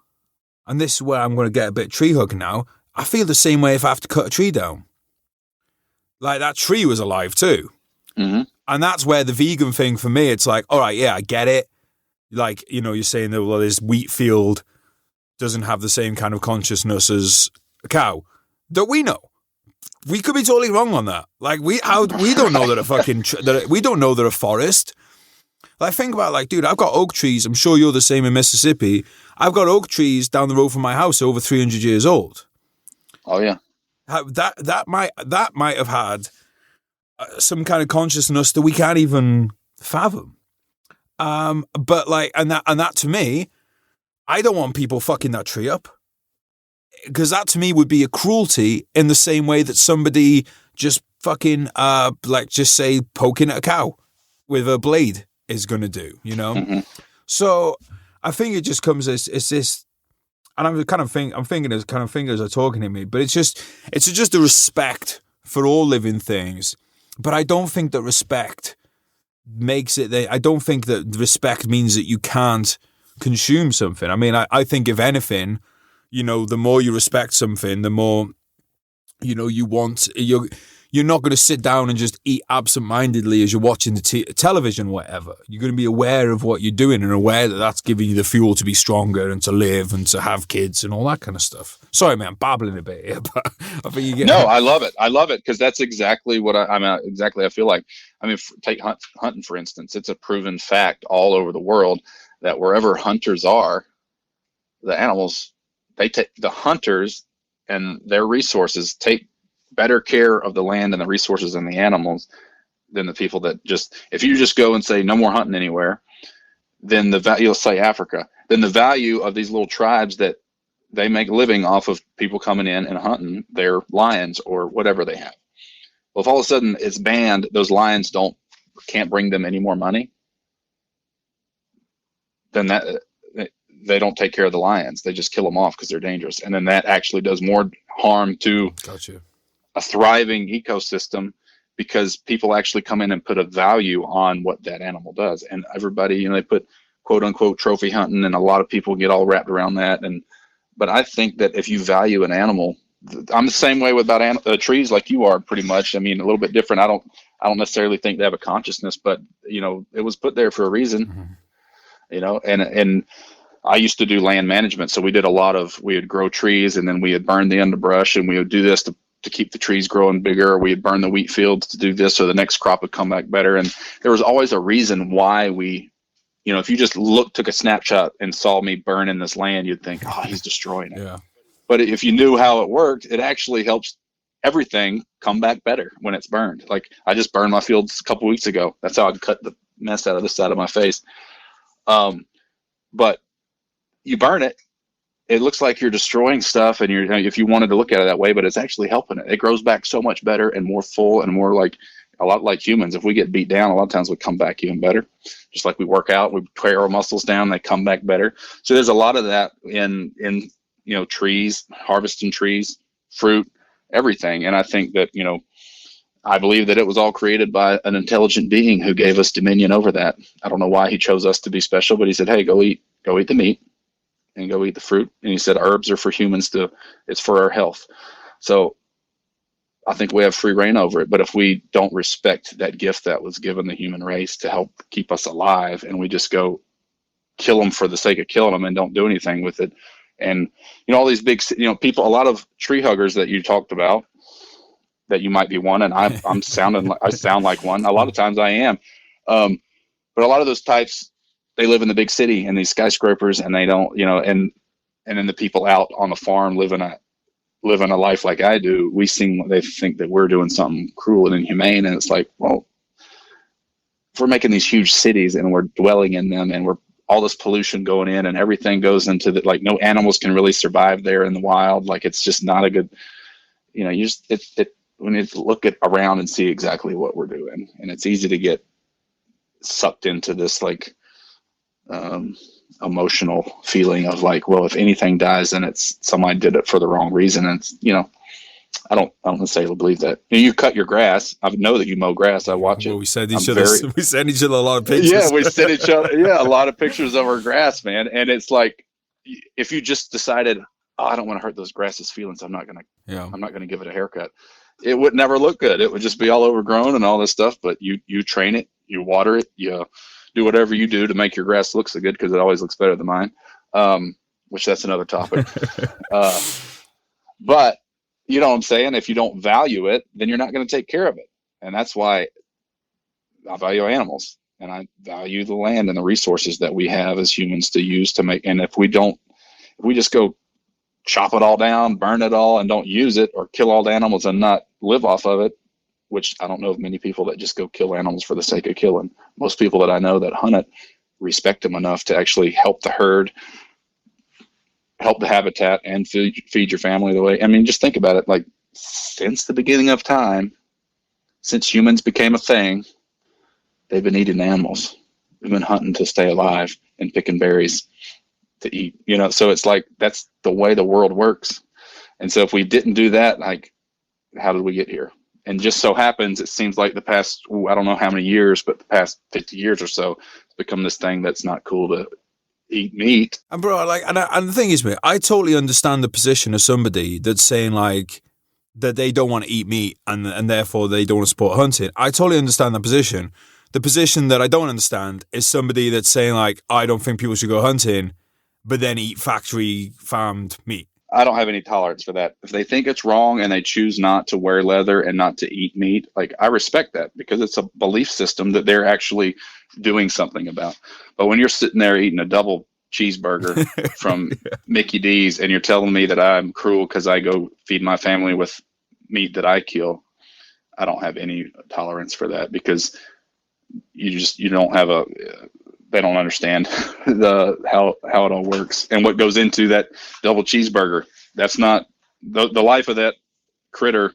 and this is where I'm going to get a bit tree hugger now. I feel the same way if I have to cut a tree down. Like, that tree was alive too. Mm-hmm. And that's where the vegan thing for me, it's like, all right, yeah, I get it. Like, you're saying that, well, this wheat field doesn't have the same kind of consciousness as a cow. Don't we know? We could be totally wrong on that. Like, we don't know that a fucking we don't know that a forest. Like, think about, like, dude, I've got oak trees. I'm sure you're the same in Mississippi. I've got oak trees down the road from my house over 300 years old. Oh yeah, that might have had some kind of consciousness that we can't even fathom. But like, and that to me, I don't want people fucking that tree up. Because that to me would be a cruelty in the same way that somebody just fucking, like, just say poking at a cow with a blade is going to do, Mm-hmm. So I think it just comes as it's this, and I'm thinking as kind of fingers are talking to me, but it's just a respect for all living things. But I don't think that respect makes it. I don't think that respect means that you can't consume something. I mean, I think if anything, the more you respect something, the more you're not going to sit down and just eat absent-mindedly as you're watching the television, whatever. You're going to be aware of what you're doing and aware that that's giving you the fuel to be stronger and to live and to have kids and all that kind of stuff. Sorry, man, I'm babbling a bit here, but I think you get. No, I love it. I love it because that's exactly what I feel like. I mean, take hunting, for instance. It's a proven fact all over the world that wherever hunters are, the animals, the hunters and their resources take better care of the land and the resources and the animals than the people that if you just go and say no more hunting anywhere, then you'll say Africa, then the value of these little tribes that they make a living off of people coming in and hunting their lions or whatever they have. Well, if all of a sudden it's banned, those lions can't bring them any more money, then they don't take care of the lions. They just kill them off because they're dangerous. And then that actually does more harm to a thriving ecosystem because people actually come in and put a value on what that animal does. And everybody, they put quote unquote trophy hunting, and a lot of people get all wrapped around that. But I think that if you value an animal, I'm the same way about trees like you are pretty much. I mean, a little bit different. I don't necessarily think they have a consciousness, but it was put there for a reason, and I used to do land management. So we would grow trees and then we would burn the underbrush, and we would do this to keep the trees growing bigger. We'd burn the wheat fields to do this so the next crop would come back better. And there was always a reason why if you just took a snapshot and saw me burning this land, you'd think, oh, he's destroying it. Yeah. But if you knew how it worked, it actually helps everything come back better when it's burned. Like I just burned my fields a couple weeks ago. That's how I cut the mess out of this side of my face. But you burn it, it looks like you're destroying stuff, and if you wanted to look at it that way, but it's actually helping it. It grows back so much better and more full and more like a lot like humans. If we get beat down, a lot of times we come back even better. Just like we work out, we tear our muscles down, they come back better. So there's a lot of that in trees, harvesting trees, fruit, everything. And I think that, I believe that it was all created by an intelligent being who gave us dominion over that. I don't know why he chose us to be special, but he said, hey, go eat the meat and go eat the fruit. And he said, herbs are for humans it's for our health. So I think we have free reign over it. But if we don't respect that gift that was given the human race to help keep us alive, and we just go kill them for the sake of killing them and don't do anything with it. And, all these big, people, a lot of tree huggers that you talked about, that you might be one, and I sound like one. A lot of times I am. But a lot of those types, they live in the big city and these skyscrapers, and they don't, and then the people out on the farm living a life like I do, they think that we're doing something cruel and inhumane. And it's like, well, if we're making these huge cities and we're dwelling in them, and we're all this pollution going in, and everything goes into no animals can really survive there in the wild. Like, it's just not a good, we need to look around and see exactly what we're doing. And it's easy to get sucked into this emotional feeling of like, well, if anything dies, then it's somebody did it for the wrong reason. And it's, I don't necessarily believe that. You cut your grass. I know that you mow grass. I watch it. We send each other a lot of pictures. Yeah, we send each other a lot of pictures of our grass, man. And it's like, if you just decided, oh, I don't want to hurt those grass's feelings, I'm not gonna give it a haircut, it would never look good. It would just be all overgrown and all this stuff. But you train it, you water it, you do whatever you do to make your grass look so good, because it always looks better than mine. Which that's another topic. But you know what I'm saying? If you don't value it, then you're not going to take care of it. And that's why I value animals, and I value the land and the resources that we have as humans to use to make. And if we just go chop it all down, burn it all, and don't use it, or kill all the animals and not live off of it, which I don't know of many people that just go kill animals for the sake of killing. Most people that I know that hunt it respect them enough to actually help the herd, help the habitat, and feed your family the way. I mean, just think about it. Like, since the beginning of time, since humans became a thing, they've been eating animals. We've been hunting to stay alive. and picking berries to eat, so it's like, that's the way the world works. And so if we didn't do that, like, how did we get here? And just so happens, it seems like the past, I don't know how many years, but the past 50 years or so, it's become this thing that's not cool to eat meat. And bro, like, and the thing is, mate, I totally understand the position of somebody that's saying like that they don't want to eat meat and therefore they don't want to support hunting. I totally understand that position. The position that I don't understand is somebody that's saying like, I don't think people should go hunting, but then eat factory farmed meat. I don't have any tolerance for that. If they think it's wrong and they choose not to wear leather and not to eat meat, like, I respect that, because it's a belief system that they're actually doing something about. But when you're sitting there eating a double cheeseburger from Mickey D's and you're telling me that I'm cruel because I go feed my family with meat that I kill, I don't have any tolerance for that, because you don't have they don't understand how it all works and what goes into that double cheeseburger. That's not the life of that critter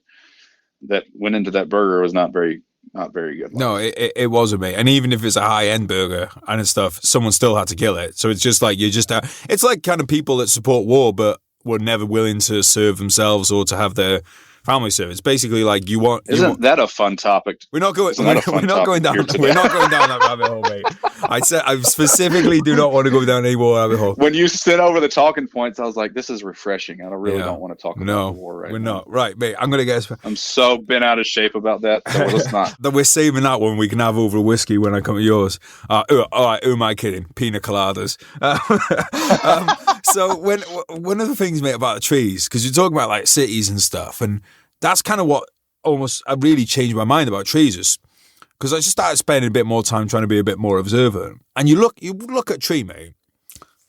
that went into that burger was not very good. No, it wasn't, mate. And even if it's a high-end burger and stuff, someone still had to kill it. So it's just like, it's like kind of people that support war but were never willing to serve themselves or to have their family serve. It's basically like Isn't that a fun topic? We're not going down that rabbit hole, mate. I specifically do not want to go down any more rabbit hole. When you sent over the talking points, I was like, this is refreshing. I really don't want to talk about the war right now. We're not. Right, mate. I'm going to guess. I'm so bent out of shape about that. So let's not. We're saving that one. We can have over a whiskey when I come to yours. All right, who am I kidding? Pina coladas. So one of the things, mate, about the trees, because you're talking about like cities and stuff, and that's kind of what almost I really changed my mind about trees, is because I just started spending a bit more time trying to be a bit more observant. And you look at a tree, mate.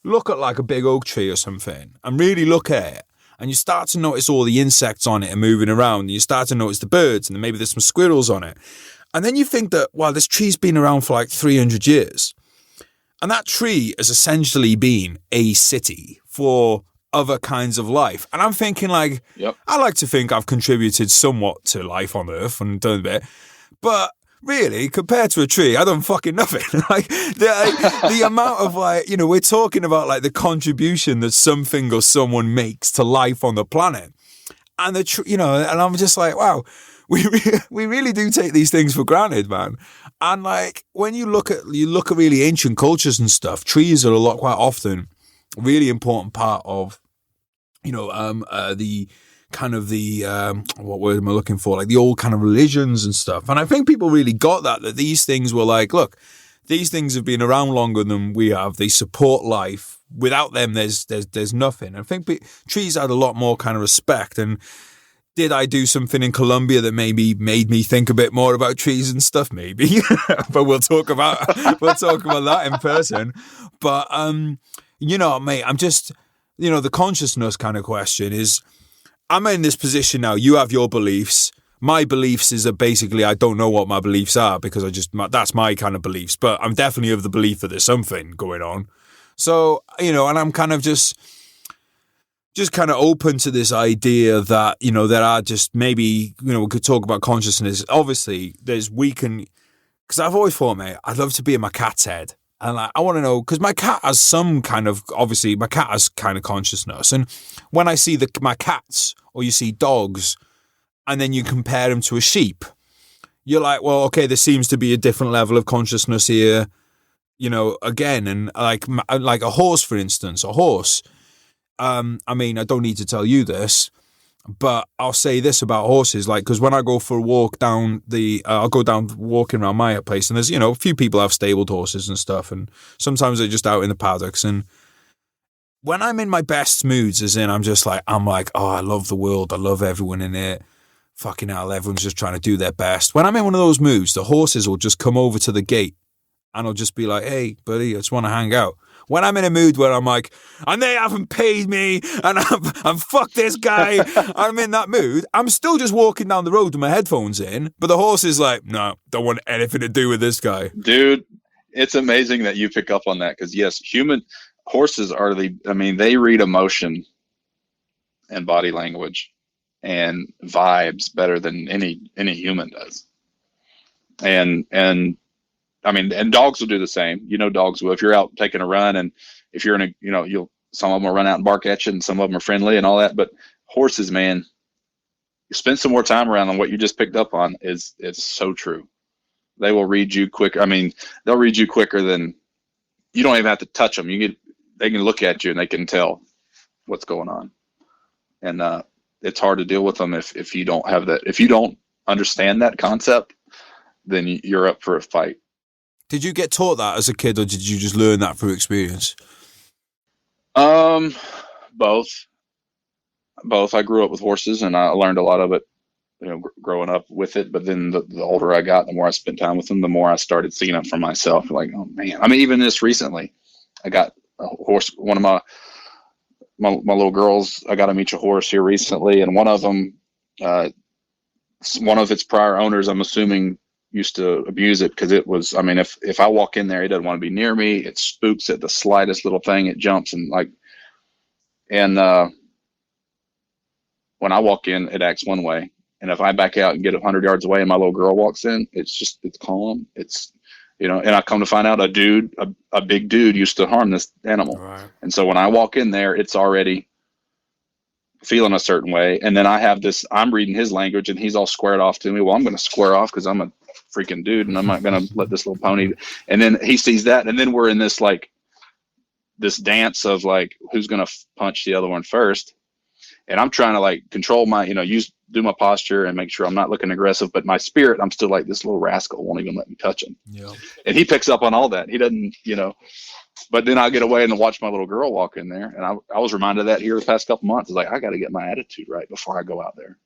Look at like a big oak tree or something, and really look at it, and you start to notice all the insects on it and moving around, and you start to notice the birds, and then maybe there's some squirrels on it, and then you think that, wow, this tree's been around for like 300 years. And that tree has essentially been a city for other kinds of life. And I'm thinking like, I like to think I've contributed somewhat to life on Earth and done a bit. But really, compared to a tree, I done fucking nothing. Like the amount of like, we're talking about like the contribution that something or someone makes to life on the planet. And and I'm just like, wow, we really do take these things for granted, man. And like when you look at really ancient cultures and stuff, trees are quite often a really important part of, the kind of the what word am I looking for? Like the old kind of religions and stuff. And I think people really got that these things were like, look, these things have been around longer than we have. They support life. Without them, there's nothing. I think trees had a lot more kind of respect. And did I do something in Colombia that maybe made me think a bit more about trees and stuff? Maybe, but we'll talk about that in person. But mate, I'm just, the consciousness kind of question is, I'm in this position now. You have your beliefs. My beliefs is that basically I don't know what my beliefs are because that's my kind of beliefs. But I'm definitely of the belief that there's something going on. So and I'm kind of just kind of open to this idea that, there are just maybe, we could talk about consciousness. Obviously, because I've always thought, mate, I'd love to be in my cat's head. And like, I want to know, because my cat has kind of consciousness. And when I see my cats, or you see dogs, and then you compare them to a sheep, you're like, well, okay, there seems to be a different level of consciousness here, again. And like a horse, for instance, I mean, I don't need to tell you this, but I'll say this about horses, like, because when I go for a walk I'll go down walking around my place, and there's, a few people have stabled horses and stuff, and sometimes they're just out in the paddocks. And when I'm in my best moods, I'm like, oh, I love the world. I love everyone in it. Fucking hell, everyone's just trying to do their best. When I'm in one of those moods, the horses will just come over to the gate and I'll just be like, hey, buddy, I just want to hang out. When I'm in a mood where I'm like, and they haven't paid me, and I'm fuck this guy, I'm in that mood, I'm still just walking down the road with my headphones in, but the horse is like, no, don't want anything to do with this guy. Dude, it's amazing that you pick up on that, because yes, horses are they read emotion and body language and vibes better than any human does. And I mean, and dogs will do the same. Dogs will. If you're out taking a run, and if you're in a, some of them will run out and bark at you, and some of them are friendly and all that. But horses, man, you spend some more time around them. What you just picked up on is so true. They will read you quicker. I mean, they'll read you quicker than you don't even have to touch them. They can look at you and they can tell what's going on. And it's hard to deal with them if you don't have that. If you don't understand that concept, then you're up for a fight. Did you get taught that as a kid, or did you just learn that through experience? Both. I grew up with horses, and I learned a lot of it, growing up with it. But then the older I got, the more I spent time with them, the more I started seeing it for myself. Like, oh man! I mean, even this recently, I got a horse. One of my little girls, I got them each a horse here recently, and one of them, one of its prior owners, I'm assuming, used to abuse it, because it was, I mean, if I walk in there, it doesn't want to be near me. It spooks at the slightest little thing. It jumps and when I walk in, it acts one way. And if I back out and get 100 yards away and my little girl walks in, it's calm. It's, and I come to find out a big dude used to harm this animal. Right. And so when I walk in there, it's already feeling a certain way. And then I'm reading his language, and he's all squared off to me. Well, I'm going to square off because I'm a freaking dude, and I'm not going to let this little pony. And then he sees that. And then we're in this dance of who's going to punch the other one first. And I'm trying to control my, do my posture and make sure I'm not looking aggressive, but my spirit, I'm still this little rascal won't even let me touch him. Yeah. And he picks up on all that. He doesn't, but then I get away and watch my little girl walk in there. And I was reminded of that here the past couple months. It's I got to get my attitude right before I go out there.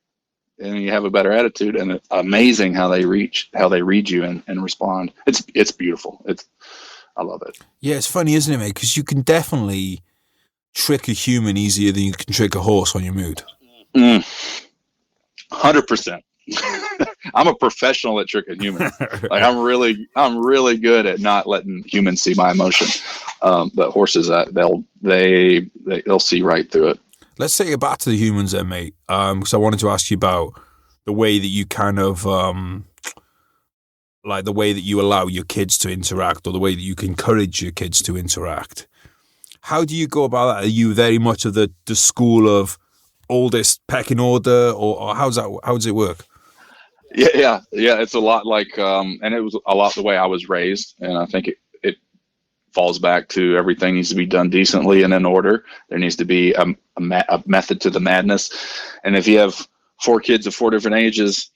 And you have a better attitude, and it's amazing how they read you and respond. It's beautiful. I love it. Yeah. It's funny, isn't it, mate? Because you can definitely trick a human easier than you can trick a horse on your mood. 100%. I'm a professional at tricking humans. I'm really good at not letting humans see my emotion. But horses, they'll see right through it. Let's take it back to the humans then, mate. Because I wanted to ask you about the way that you kind of the way that you allow your kids to interact, or the way that you encourage your kids to interact. How do you go about that? Are you very much of the school of oldest pecking order, or how does it work? Yeah. It's a lot and it was a lot the way I was raised, and I think it falls back to everything needs to be done decently and in order. There needs to be a method to the madness. And if you have 4 kids of 4 different ages,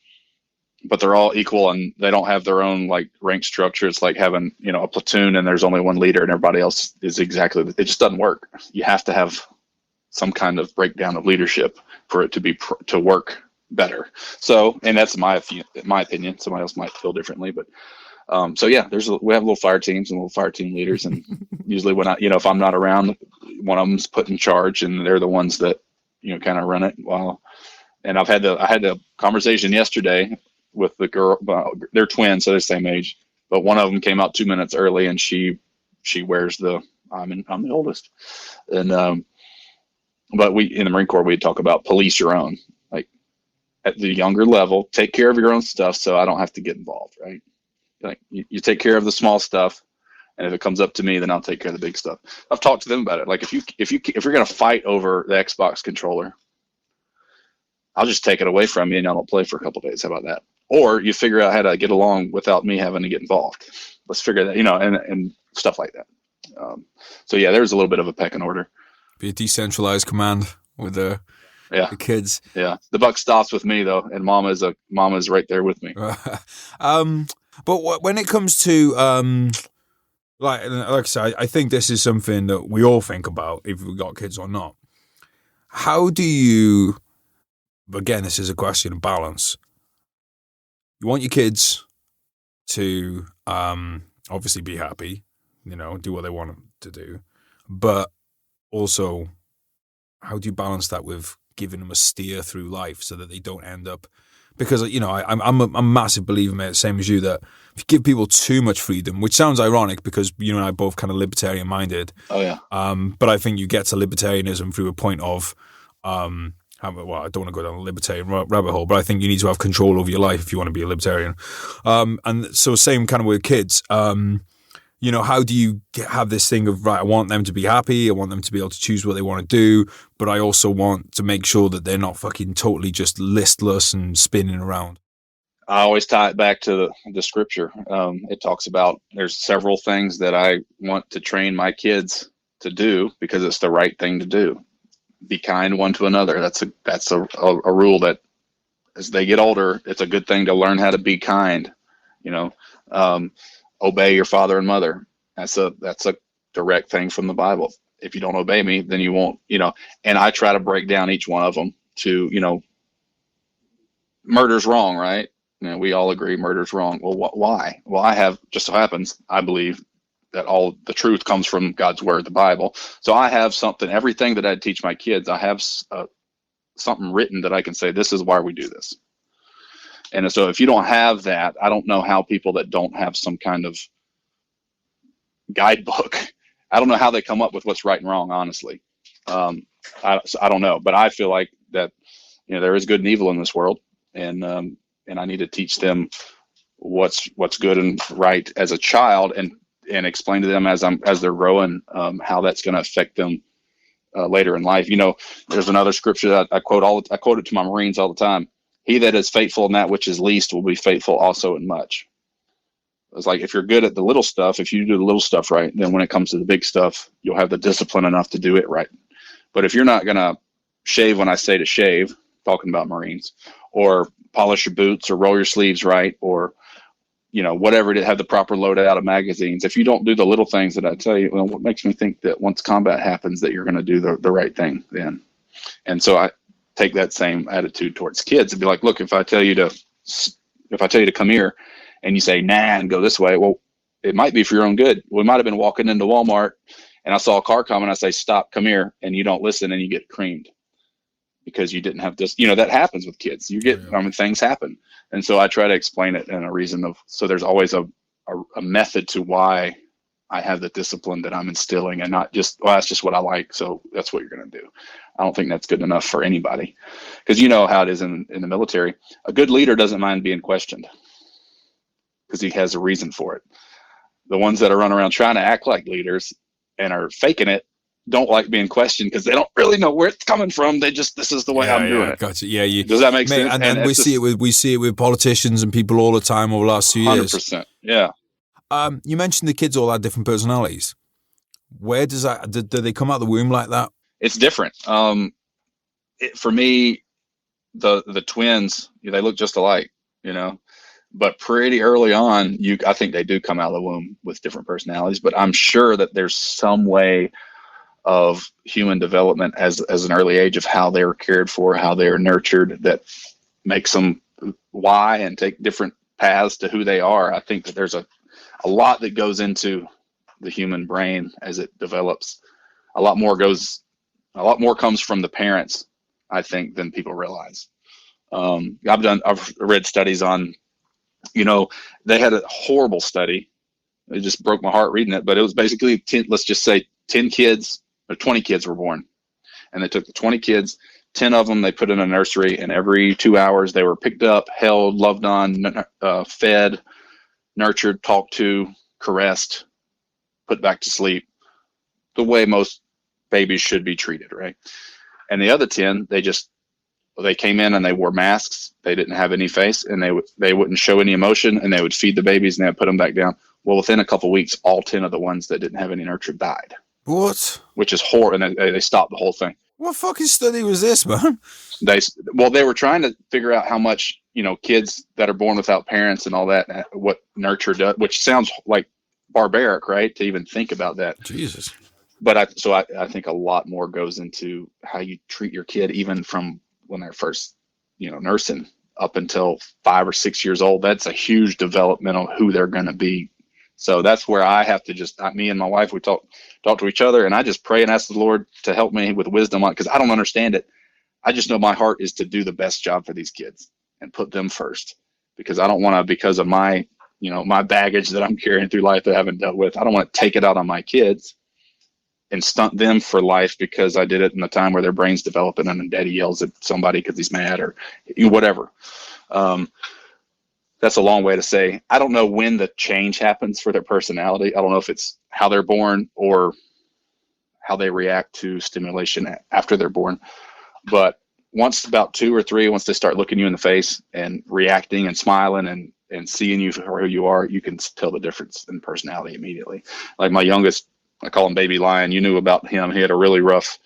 but they're all equal and they don't have their own rank structure, it's like having a platoon and there's only one leader and everybody else is it just doesn't work. You have to have some kind of breakdown of leadership for it to work better. So, and that's my opinion. Somebody else might feel differently, but we have little fire teams and little fire team leaders, and usually when if I'm not around, one of them's put in charge, and they're the ones that kind of run it. And I had the conversation yesterday with the girl. They're twins, so they're the same age, but one of them came out 2 minutes early, and she wears I'm the oldest, and but we in the Marine Corps we'd talk about police your own, at the younger level, take care of your own stuff so I don't have to get involved, right? You take care of the small stuff, and if it comes up to me, then I'll take care of the big stuff. I've talked to them about it. If you're gonna fight over the Xbox controller, I'll just take it away from you and I don't play for a couple of days. How about that? Or you figure out how to get along without me having to get involved. Let's figure that, and stuff like that. So yeah, there's a little bit of a pecking order. Be a decentralized command with the kids. Yeah, the buck stops with me though, and Mama's right there with me. But when it comes to like I said, I think this is something that we all think about if we've got kids or not. How do you? Again, this is a question of balance. You want your kids to obviously be happy, do what they want them to do, but also, how do you balance that with giving them a steer through life so that they don't end up? Because I'm a massive believer, mate, same as you, that if you give people too much freedom, which sounds ironic because you and I are both kind of libertarian minded. Oh yeah. But I think you get to libertarianism through a point of well, I don't want to go down a libertarian rabbit hole, but I think you need to have control over your life if you want to be a libertarian. And so same kind of with kids. You know, how do you have this thing of, right, I want them to be happy, I want them to be able to choose what they want to do, but I also want to make sure that they're not fucking totally just listless and spinning around? I always tie it back to the scripture. It talks about there's several things that I want to train my kids to do because it's the right thing to do. Be kind one to another. That's a rule that as they get older, it's a good thing to learn how to be kind. You know, obey your father and mother. That's a direct thing from the Bible. If you don't obey me, then you won't, you know, and I try to break down each one of them to, you know, murder's wrong, right? You know, we all agree murder's wrong. Well, why? Well, I have, just so happens, I believe that all the truth comes from God's word, the Bible. So I have something, everything that I teach my kids, I have something written that I can say, this is why we do this. And so if you don't have that, I don't know how people that don't have some kind of guidebook, I don't know how they come up with what's right and wrong, honestly. I don't know, but I feel like that, you know, there is good and evil in this world, and I need to teach them what's good and right as a child, and explain to them as they're growing, how that's going to affect them later in life. You know, there's another scripture that I quote it to my Marines all the time. He that is faithful in that which is least will be faithful also in much. It's like, if you're good at the little stuff, if you do the little stuff right, then when it comes to the big stuff, you'll have the discipline enough to do it right. But if you're not going to shave when I say to shave, talking about Marines, or polish your boots or roll your sleeves right, or, you know, whatever, to have the proper loadout of magazines. If you don't do the little things that I tell you, well, what makes me think that once combat happens that you're going to do the right thing then? And so I take that same attitude towards kids and be like, look, if I tell you to come here and you say, nah, and go this way, well, it might be for your own good. We might've been walking into Walmart and I saw a car coming. I say, stop, come here. And you don't listen and you get creamed because you didn't have this, you know, that happens with kids. You get, I mean, things happen. And so I try to explain it in a reason of, so there's always a method to why I have the discipline that I'm instilling, and not just, well, that's just what I like, so that's what you're going to do. I don't think that's good enough for anybody, because you know how it is in the military. A good leader doesn't mind being questioned because he has a reason for it. The ones that are running around trying to act like leaders and are faking it don't like being questioned because they don't really know where it's coming from. They just, this is the way I'm doing it. Gotcha. Yeah, does that make sense? And we see it with politicians and people all the time over the last few years. 100%. Yeah. You mentioned the kids all had different personalities. Where does that, do they come out of the womb like that? It's different. For me, the twins, they look just alike, you know, but pretty early on, I think they do come out of the womb with different personalities, but I'm sure that there's some way of human development as an early age of how they were cared for, how they are nurtured, that makes them why and take different paths to who they are. I think that there's a lot that goes into the human brain as it develops. A lot more comes from the parents, I think, than people realize. I've read studies on, you know, they had a horrible study. It just broke my heart reading it, but it was basically 10 kids or 20 kids were born, and they took the 20 kids, 10 of them they put in a nursery, and every 2 hours they were picked up, held, loved on, fed, nurtured, talked to, caressed, put back to sleep, the way most babies should be treated, right? And the other 10, they came in and they wore masks. They didn't have any face, and they wouldn't show any emotion, and they would feed the babies and they would put them back down. Well, within a couple of weeks, all 10 of the ones that didn't have any nurture died. What? Which is horrible, and they stopped the whole thing. What fucking study was this, man? They were trying to figure out how much, you know, kids that are born without parents and all that, what nurture does, which sounds like barbaric, right? To even think about that. Jesus. But I think a lot more goes into how you treat your kid, even from when they're first, you know, nursing up until 5 or 6 years old. That's a huge development on who they're going to be. So that's where I have to me and my wife, we talk to each other, and I just pray and ask the Lord to help me with wisdom on it, because I don't understand it. I just know my heart is to do the best job for these kids and put them first, because I don't want to, because of my, you know, my baggage that I'm carrying through life that I haven't dealt with, I don't want to take it out on my kids. and stunt them for life because I did it in the time where their brain's developing and daddy yells at somebody because he's mad or whatever. That's a long way to say I don't know when the change happens for their personality. I don't know if it's how they're born or how they react to stimulation after they're born. But once about 2 or 3, once they start looking you in the face and reacting and smiling and seeing you for who you are, you can tell the difference in personality immediately. Like my youngest, I call him Baby Lion. You knew about him. He had a really rough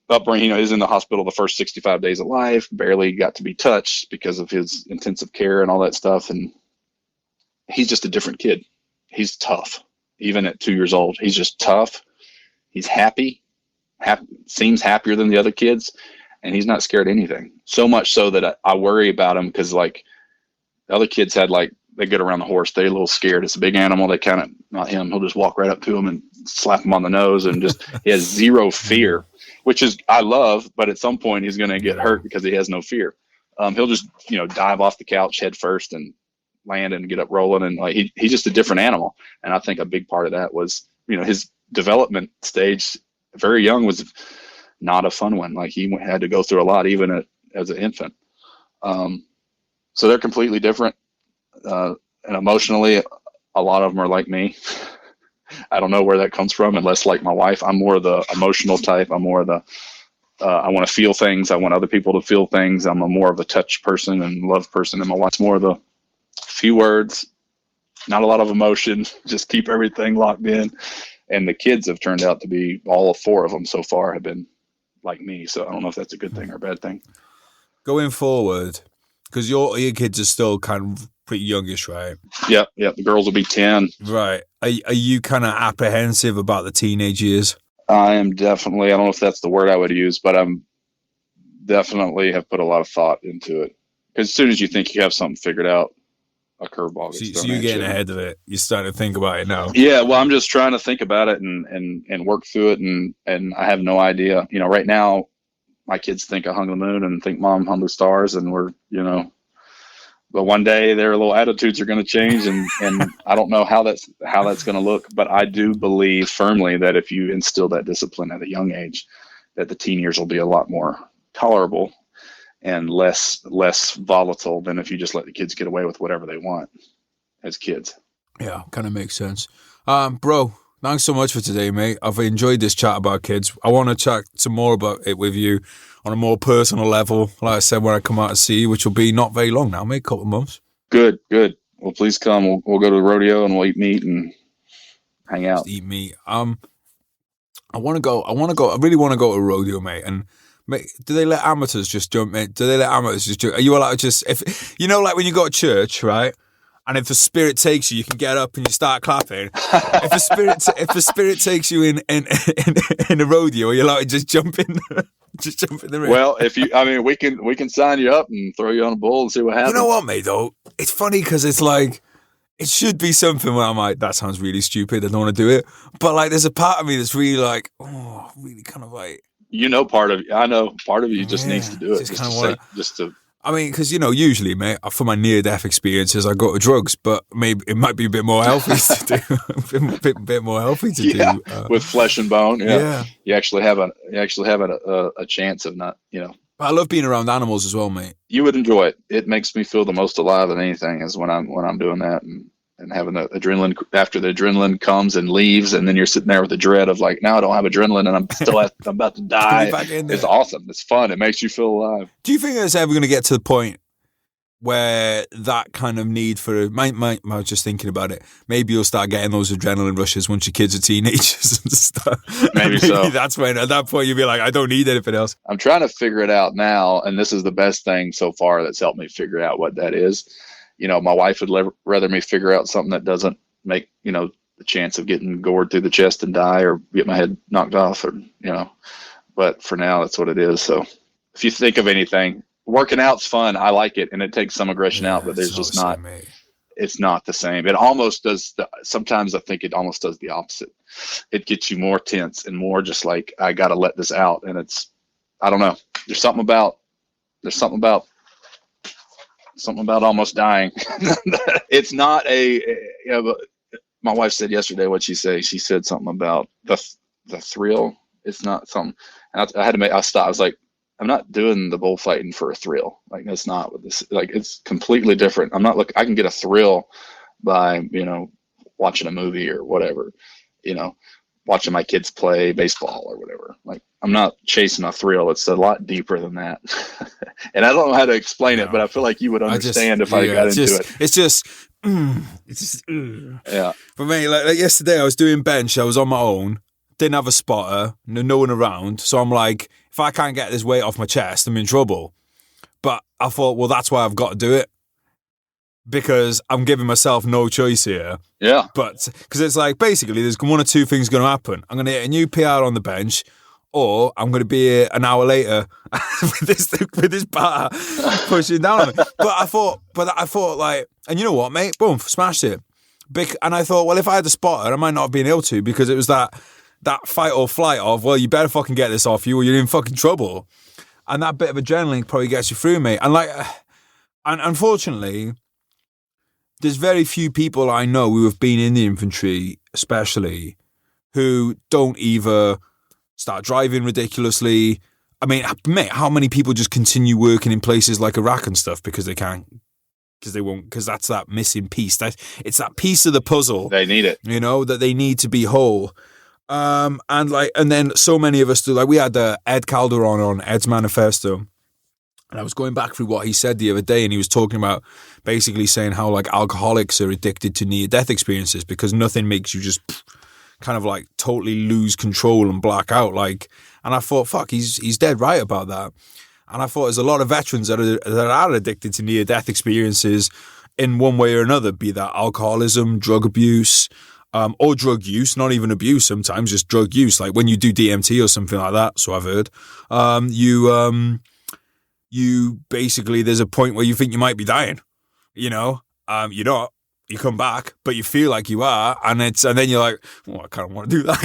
upbringing. He was in the hospital the first 65 days of life, barely got to be touched because of his intensive care and all that stuff. And he's just a different kid. He's tough. Even at 2 years old, he's just tough. He's happy, seems happier than the other kids, and he's not scared of anything. So much so that I worry about him because, like, the other kids had, like, they get around the horse, they're a little scared. It's a big animal. They kind of, not him, he'll just walk right up to him and slap him on the nose and just, he has zero fear, which is, I love, but at some point he's going to get hurt because he has no fear. He'll just, dive off the couch head first and land and get up rolling. And like, he's just a different animal. And I think a big part of that was, his development stage, very young, was not a fun one. Like, he had to go through a lot, even as an infant. So they're completely different. And emotionally, a lot of them are like me. I don't know where that comes from, unless, like my wife, I'm more the emotional type. I'm more the, I want to feel things. I want other people to feel things. I'm more of a touch person and love person. And my wife's more of the few words, not a lot of emotion, just keep everything locked in. And the kids have turned out to be, all 4 of them so far have been like me. So I don't know if that's a good thing or a bad thing. Going forward, because your kids are still kind of pretty youngish, right? Yeah. The girls will be 10. Right. Are you kind of apprehensive about the teenage years? I am definitely, I don't know if that's the word I would use, but I'm definitely have put a lot of thought into it. Because as soon as you think you have something figured out, a curveball gets thrown. So you're getting ahead of it. You're starting to think about it now. Yeah, well, I'm just trying to think about it and work through it, and I have no idea. Right now, my kids think I hung the moon and think Mom hung the stars, and we're, but one day their little attitudes are going to change, and I don't know how that's going to look. But I do believe firmly that if you instill that discipline at a young age, that the teen years will be a lot more tolerable and less volatile than if you just let the kids get away with whatever they want as kids. Yeah, kind of makes sense. Bro, thanks so much for today, mate. I've enjoyed this chat about kids. I want to chat some more about it with you on a more personal level. Like I said, when I come out to see you, which will be not very long now, mate, a couple of months. Good. Well, please come. We'll go to the rodeo and we'll eat meat and hang out. Just eat meat. I want to go. I really want to go to a rodeo, mate. And mate, do they let amateurs just jump in? Are you allowed to just, if like when you go to church, right? And if the spirit takes you, you can get up and you start clapping. If the spirit takes you in a rodeo, are you allowed to just jump in? Just jump in the ring. Well, we can sign you up and throw you on a bull and see what happens. You know what, mate? Though it's funny because it's like it should be something where I'm like, that sounds really stupid. I don't want to do it, but like, there's a part of me that's really like, oh, really kind of like. Part of you just needs to do it. I mean, because usually, mate, for my near-death experiences, I go to drugs, but maybe it might be a bit more healthy to do. a bit more healthy to do with flesh and bone. Yeah. You actually have a chance of not. But I love being around animals as well, mate. You would enjoy it. It makes me feel the most alive than anything is when I'm doing that and having the adrenaline after the adrenaline comes and leaves, and then you're sitting there with the dread of like, now I don't have adrenaline and I'm about to die. It's awesome. It's fun. It makes you feel alive. Do you think it's ever going to get to the point where that kind of need for I was just thinking about it. Maybe you'll start getting those adrenaline rushes once your kids are teenagers and stuff. Maybe so. That's when at that point you'll be like, I don't need anything else. I'm trying to figure it out now, and this is the best thing so far that's helped me figure out what that is. My wife would rather me figure out something that doesn't make, the chance of getting gored through the chest and die or get my head knocked off but for now, that's what it is. So if you think of anything, working out's fun. I like it. And it takes some aggression out, but there's just not, it's not the same. It almost does. Sometimes I think it almost does the opposite. It gets you more tense and more just like, I got to let this out. And I don't know. There's something about almost dying. It's not my wife said yesterday, what'd she say? She said something about the thrill. It's not something, and I had to I stopped. I was like, I'm not doing the bullfighting for a thrill. Like, that's not what this, like, it's completely different. I'm not I can get a thrill by, watching a movie or whatever, watching my kids play baseball or whatever. Like, I'm not chasing a thrill. It's a lot deeper than that. And I don't know how to explain it, but I feel like you would understand if I got into it. It's just, yeah. For me, like yesterday, I was doing bench. I was on my own. Didn't have a spotter, no one around. So I'm like, if I can't get this weight off my chest, I'm in trouble. But I thought, well, that's why I've got to do it. Because I'm giving myself no choice here. Yeah. But, because it's like, basically, there's one or two things going to happen. I'm going to hit a new PR on the bench, or I'm going to be here an hour later with this bar pushing down on it. But I thought, like, and you know what, mate? Boom, smashed it. And I thought, well, if I had the spotter, I might not have been able to, because it was that fight or flight of, well, you better fucking get this off you or you're in fucking trouble. And that bit of adrenaline probably gets you through, mate. And and unfortunately, there's very few people I know who have been in the infantry, especially, who don't either start driving ridiculously. I mean, mate, how many people just continue working in places like Iraq and stuff because they can't, because they won't, because that's that missing piece. It's that piece of the puzzle. They need it. That they need to be whole. And then so many of us do. Like, we had Ed Calderon on Ed's Manifesto, and I was going back through what he said the other day, and he was talking about basically saying how, like, alcoholics are addicted to near-death experiences because nothing makes you just kind of like totally lose control and black out. Like, and I thought, fuck, he's dead right about that. And I thought there's a lot of veterans that are addicted to near-death experiences in one way or another, be that alcoholism, drug abuse. Or drug use, not even abuse sometimes, just drug use. Like when you do DMT or something like that, so I've heard, you basically, there's a point where you think you might be dying, you're not, you come back, but you feel like you are, and then you're like, oh, I kind of want to do that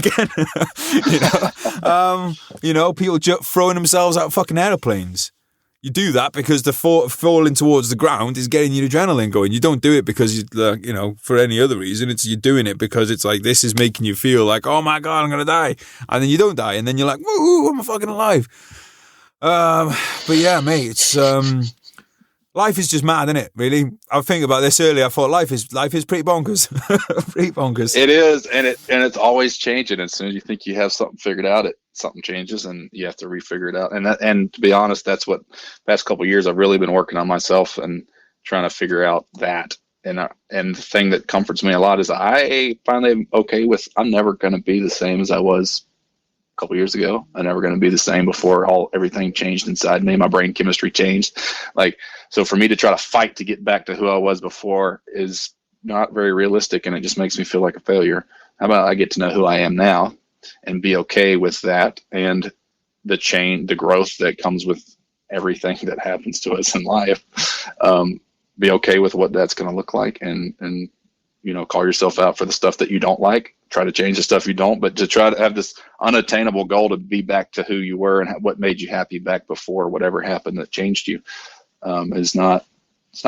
again. People throwing themselves out of fucking airplanes. You do that because the falling towards the ground is getting your adrenaline going. You don't do it because, for any other reason. You're doing it because it's like, this is making you feel like, oh my God, I'm going to die. And then you don't die. And then you're like, woo, I'm fucking alive. But yeah, mate, it's, life is just mad, isn't it? Really? I was thinking about this earlier. I thought life is pretty bonkers. Pretty bonkers. It is. And it's always changing. As soon as you think you have something figured out, something changes and you have to refigure it out. And to be honest, that's what past couple of years I've really been working on myself and trying to figure out that. And the thing that comforts me a lot is I finally am okay with, I'm never going to be the same as I was a couple of years ago. I'm never going to be the same before everything changed inside me. My brain chemistry changed. So for me to try to fight to get back to who I was before is not very realistic. And it just makes me feel like a failure. How about I get to know who I am now and be okay with that, and the growth that comes with everything that happens to us in life. Be okay with what that's going to look like, and call yourself out for the stuff that you don't like. Try to change the stuff you don't, but to try to have this unattainable goal to be back to who you were and what made you happy back before whatever happened that changed you it's not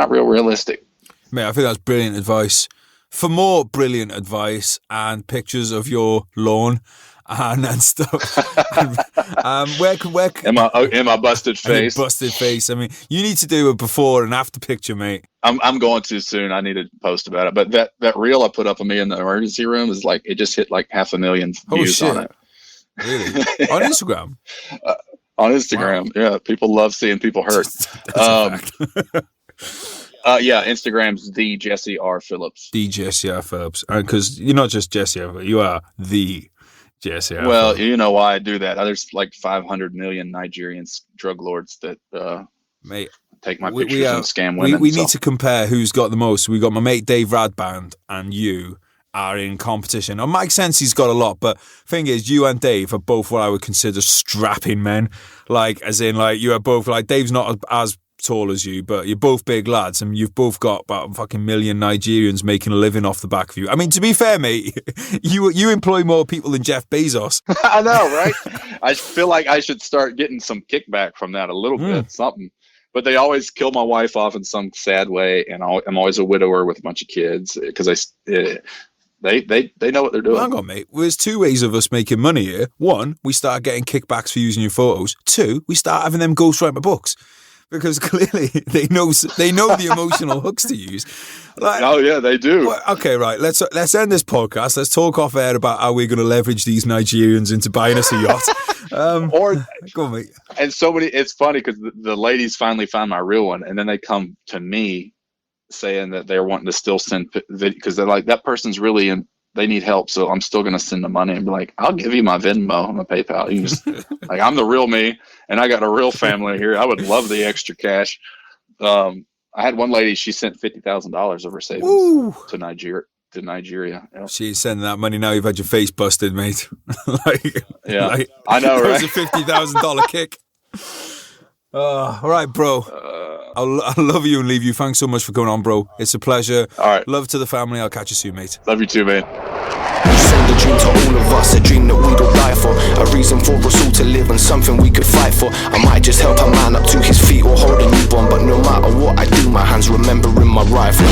real realistic. Mate, I think that's brilliant advice. For more brilliant advice and pictures of your lawn and stuff, where in my busted face? Busted face. I mean, you need to do a before and after picture, mate. I'm going to soon. I need to post about it. But that reel I put up of me in the emergency room is like, it just hit like 500,000 views on it. Really? On Instagram? On Instagram, wow. Yeah. People love seeing people hurt. Yeah, Instagram's the Jesse R. Phillips. The Jesse R. Phillips. Because you're not just Jesse R. You are the Jesse R. Well, Phillips. You know why I do that. There's like 500 million Nigerian drug lords that mate, take my pictures and scam women. We need to compare who's got the most. We got my mate Dave Radband and you are in competition. Now, Mike Sensei's got a lot, but thing is, you and Dave are both what I would consider strapping men. Like, as in, like, you are both, like, Dave's not as tall as you, but you're both big lads, and you've both got about a fucking million Nigerians making a living off the back of you. I mean, to be fair, mate, you employ more people than Jeff Bezos. I know, right? I feel like I should start getting some kickback from that a little bit, something. But they always kill my wife off in some sad way, and I'm always a widower with a bunch of kids because They know what they're doing. Hang on, mate. There's two ways of us making money here. One, we start getting kickbacks for using your photos. Two, we start having them ghostwrite my books. Because clearly they know the emotional hooks to use. Like, oh yeah, they do. Well, okay, right. Let's end this podcast. Let's talk off air about how we're going to leverage these Nigerians into buying us a yacht. Go on, mate. And it's funny because the ladies finally found my real one, and then they come to me saying that they're wanting to still send because they're like, that person's really in. They need help, so I'm still going to send the money and be like, I'll give you my Venmo and my PayPal. You just like, I'm the real me, and I got a real family here. I would love the extra cash. I had one lady; she sent $50,000 of her savings to Nigeria. You know? She's sending that money now. You've had your face busted, mate. I know, right? That was a $50,000 kick. All right, bro. I'll love you and leave you. Thanks so much for coming on, bro. It's a pleasure. All right. Love to the family. I'll catch you soon, mate. Love you too, man. You sold a dream to all of us, a dream that we'd all die for, a reason for us all to live and something we could fight for. I might just help a man up to his feet or hold a newborn, but no matter what I do, my hands remembering my rifle.